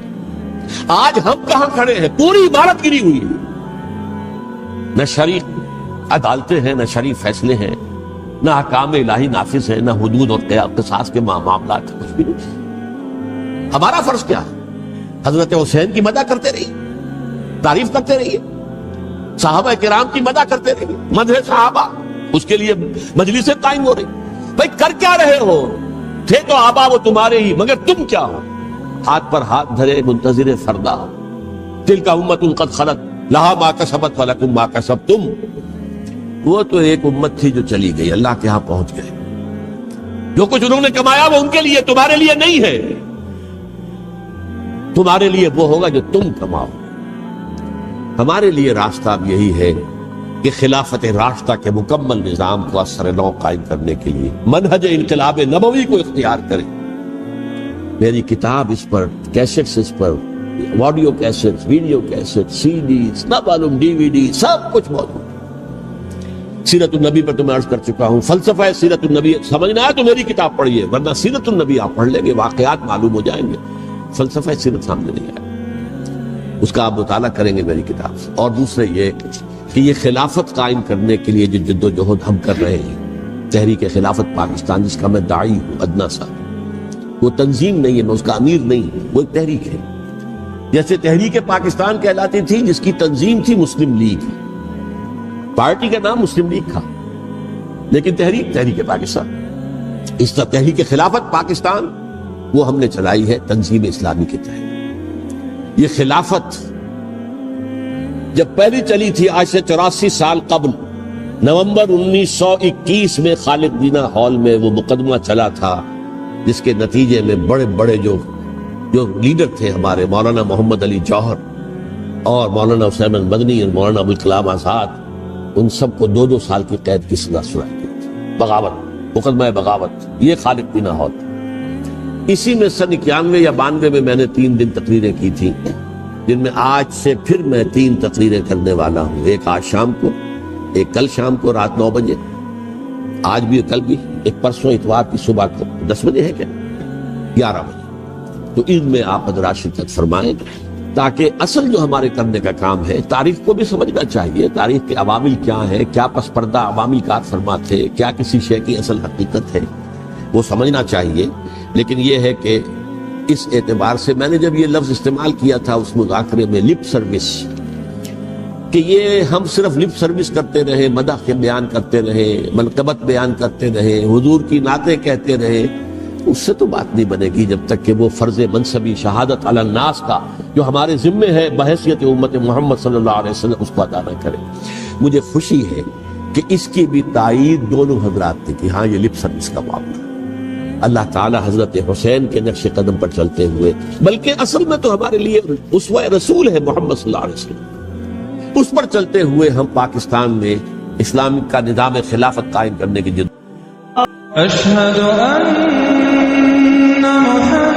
آج ہم کہاں کھڑے ہیں؟ پوری عمارت گری ہوئی ہے، نہ شرعی عدالتیں ہیں، نہ شرعی فیصلے ہیں، نہ احکام الہی نافذ ہے، نہ حدود اور قصاص کے معاملات، کچھ بھی نہیں۔ ہمارا فرض کیا ہے؟ حضرت حسین کی مدح کرتے رہیے، تعریف کرتے رہیے، صحابہ کرام کی مدح کرتے رہیے، مدح صحابہ، اس کے لیے مجلسیں قائم ہو رہی۔ بھائی کر کیا رہے ہو؟ تھے تو آبا وہ تمہارے ہی، مگر تم کیا ہو؟ ہاتھ پر ہاتھ دھرے منتظر فردا، تلک امت قد خلت لہا ما کسبت ولکم ما کسبتم۔ وہ تو ایک امت تھی جو چلی گئی، اللہ کے ہاں پہنچ گئے، جو کچھ انہوں نے کمایا وہ ان کے لیے، تمہارے لیے نہیں ہے۔ تمہارے لیے وہ ہوگا جو تم کماؤ۔ ہمارے لیے راستہ اب یہی ہے کہ خلافت راشدہ کے مکمل نظام کو اثر نو قائم کرنے کے لیے منہج انقلاب نبوی کو اختیار کریں۔ میری کتاب اس پر، کیسٹس اس پر، آڈیو کیسٹ، ویڈیو کیسٹ، سی ڈیز، نہ معلوم ڈی وی ڈی، سب کچھ موجود۔ سیرت النبی پر تو میں عرض کر چکا ہوں، فلسفہ سیرت النبی سمجھنا ہے تو میری کتاب پڑھیے، ورنہ سیرت النبی آپ پڑھ لیں گے، واقعات معلوم ہو جائیں گے، فلسفہ سیرت سامنے نہیں آئے، اس کا آپ مطالعہ کریں گے میری کتاب سے۔ اور دوسرے یہ کہ یہ خلافت قائم کرنے کے لیے جو جد و جہد ہم کر رہے ہیں، تحریک خلافت پاکستان جس کا میں داعی ہوں ادنا سا، وہ تنظیم نہیں ہے، میں اس کا امیر نہیں ہوں، وہ ایک تحریک ہے۔ جیسے تحریک پاکستان کہلاتی تھی، جس کی تنظیم تھی مسلم لیگ، پارٹی کا نام مسلم لیگ تھا، لیکن تحریک پاکستان، اس طرح تحریک خلافت پاکستان وہ ہم نے چلائی ہے تنظیم اسلامی کے تحت۔ یہ خلافت جب پہلی چلی تھی آج سے 84 سال قبل، نومبر 1921 میں خالد دینا ہال میں وہ مقدمہ چلا تھا، جس کے نتیجے میں بڑے بڑے جو لیڈر تھے ہمارے، مولانا محمد علی جوہر اور مولانا حسین احمد مدنی اور مولانا ابوالکلام آزاد، ان سب کو 2 سال کی قید کی سزا سنائی گئی تھی، بغاوت، مقدمہ بغاوت، یہ خالد دینا ہال۔ اسی میں سن 91 یا 92 میں نے 3 دن تقریریں کی تھی، جن میں آج سے پھر میں 3 تقریریں کرنے والا ہوں، ایک آج شام کو، ایک کل شام کو رات 9 بجے، آج بھی کل بھی، ایک پرسوں اتوار کی صبح کو 10 بجے ہے کیا 11 بجے۔ تو ان میں آپ حضرات شرکت فرمائیں، تاکہ اصل جو ہمارے کرنے کا کام ہے، تاریخ کو بھی سمجھنا چاہیے، تاریخ کے عوامل کیا ہیں، کیا پس پردہ عوامل کار فرما تھے، کیا کسی شے کی اصل حقیقت ہے، وہ سمجھنا چاہیے۔ لیکن یہ ہے کہ اس اعتبار سے میں نے جب یہ لفظ استعمال کیا تھا اس مذاکرے میں، لپ سروس، کہ یہ ہم صرف لپ سروس کرتے رہے، مدح کے بیان کرتے رہے، منقبت بیان کرتے رہے، حضور کی نعتیں کہتے رہے، اس سے تو بات نہیں بنے گی جب تک کہ وہ فرض منصبی شہادت علی الناس کا جو ہمارے ذمے ہے بحیثیت امت محمد صلی اللہ علیہ وسلم، اس کو ادا نہ کرے۔ مجھے خوشی ہے کہ اس کی بھی تائید دونوں حضرات نے کہ ہاں یہ لپ سروس کا معاملہ ہے۔ اللہ تعالی حضرت حسین کے نقش قدم پر چلتے ہوئے، بلکہ اصل میں تو ہمارے لیے اسوہ رسول ہے محمد صلی اللہ علیہ وسلم، اس پر چلتے ہوئے ہم پاکستان میں اسلام کا نظام خلافت قائم کرنے کی جد أشهد أن محمد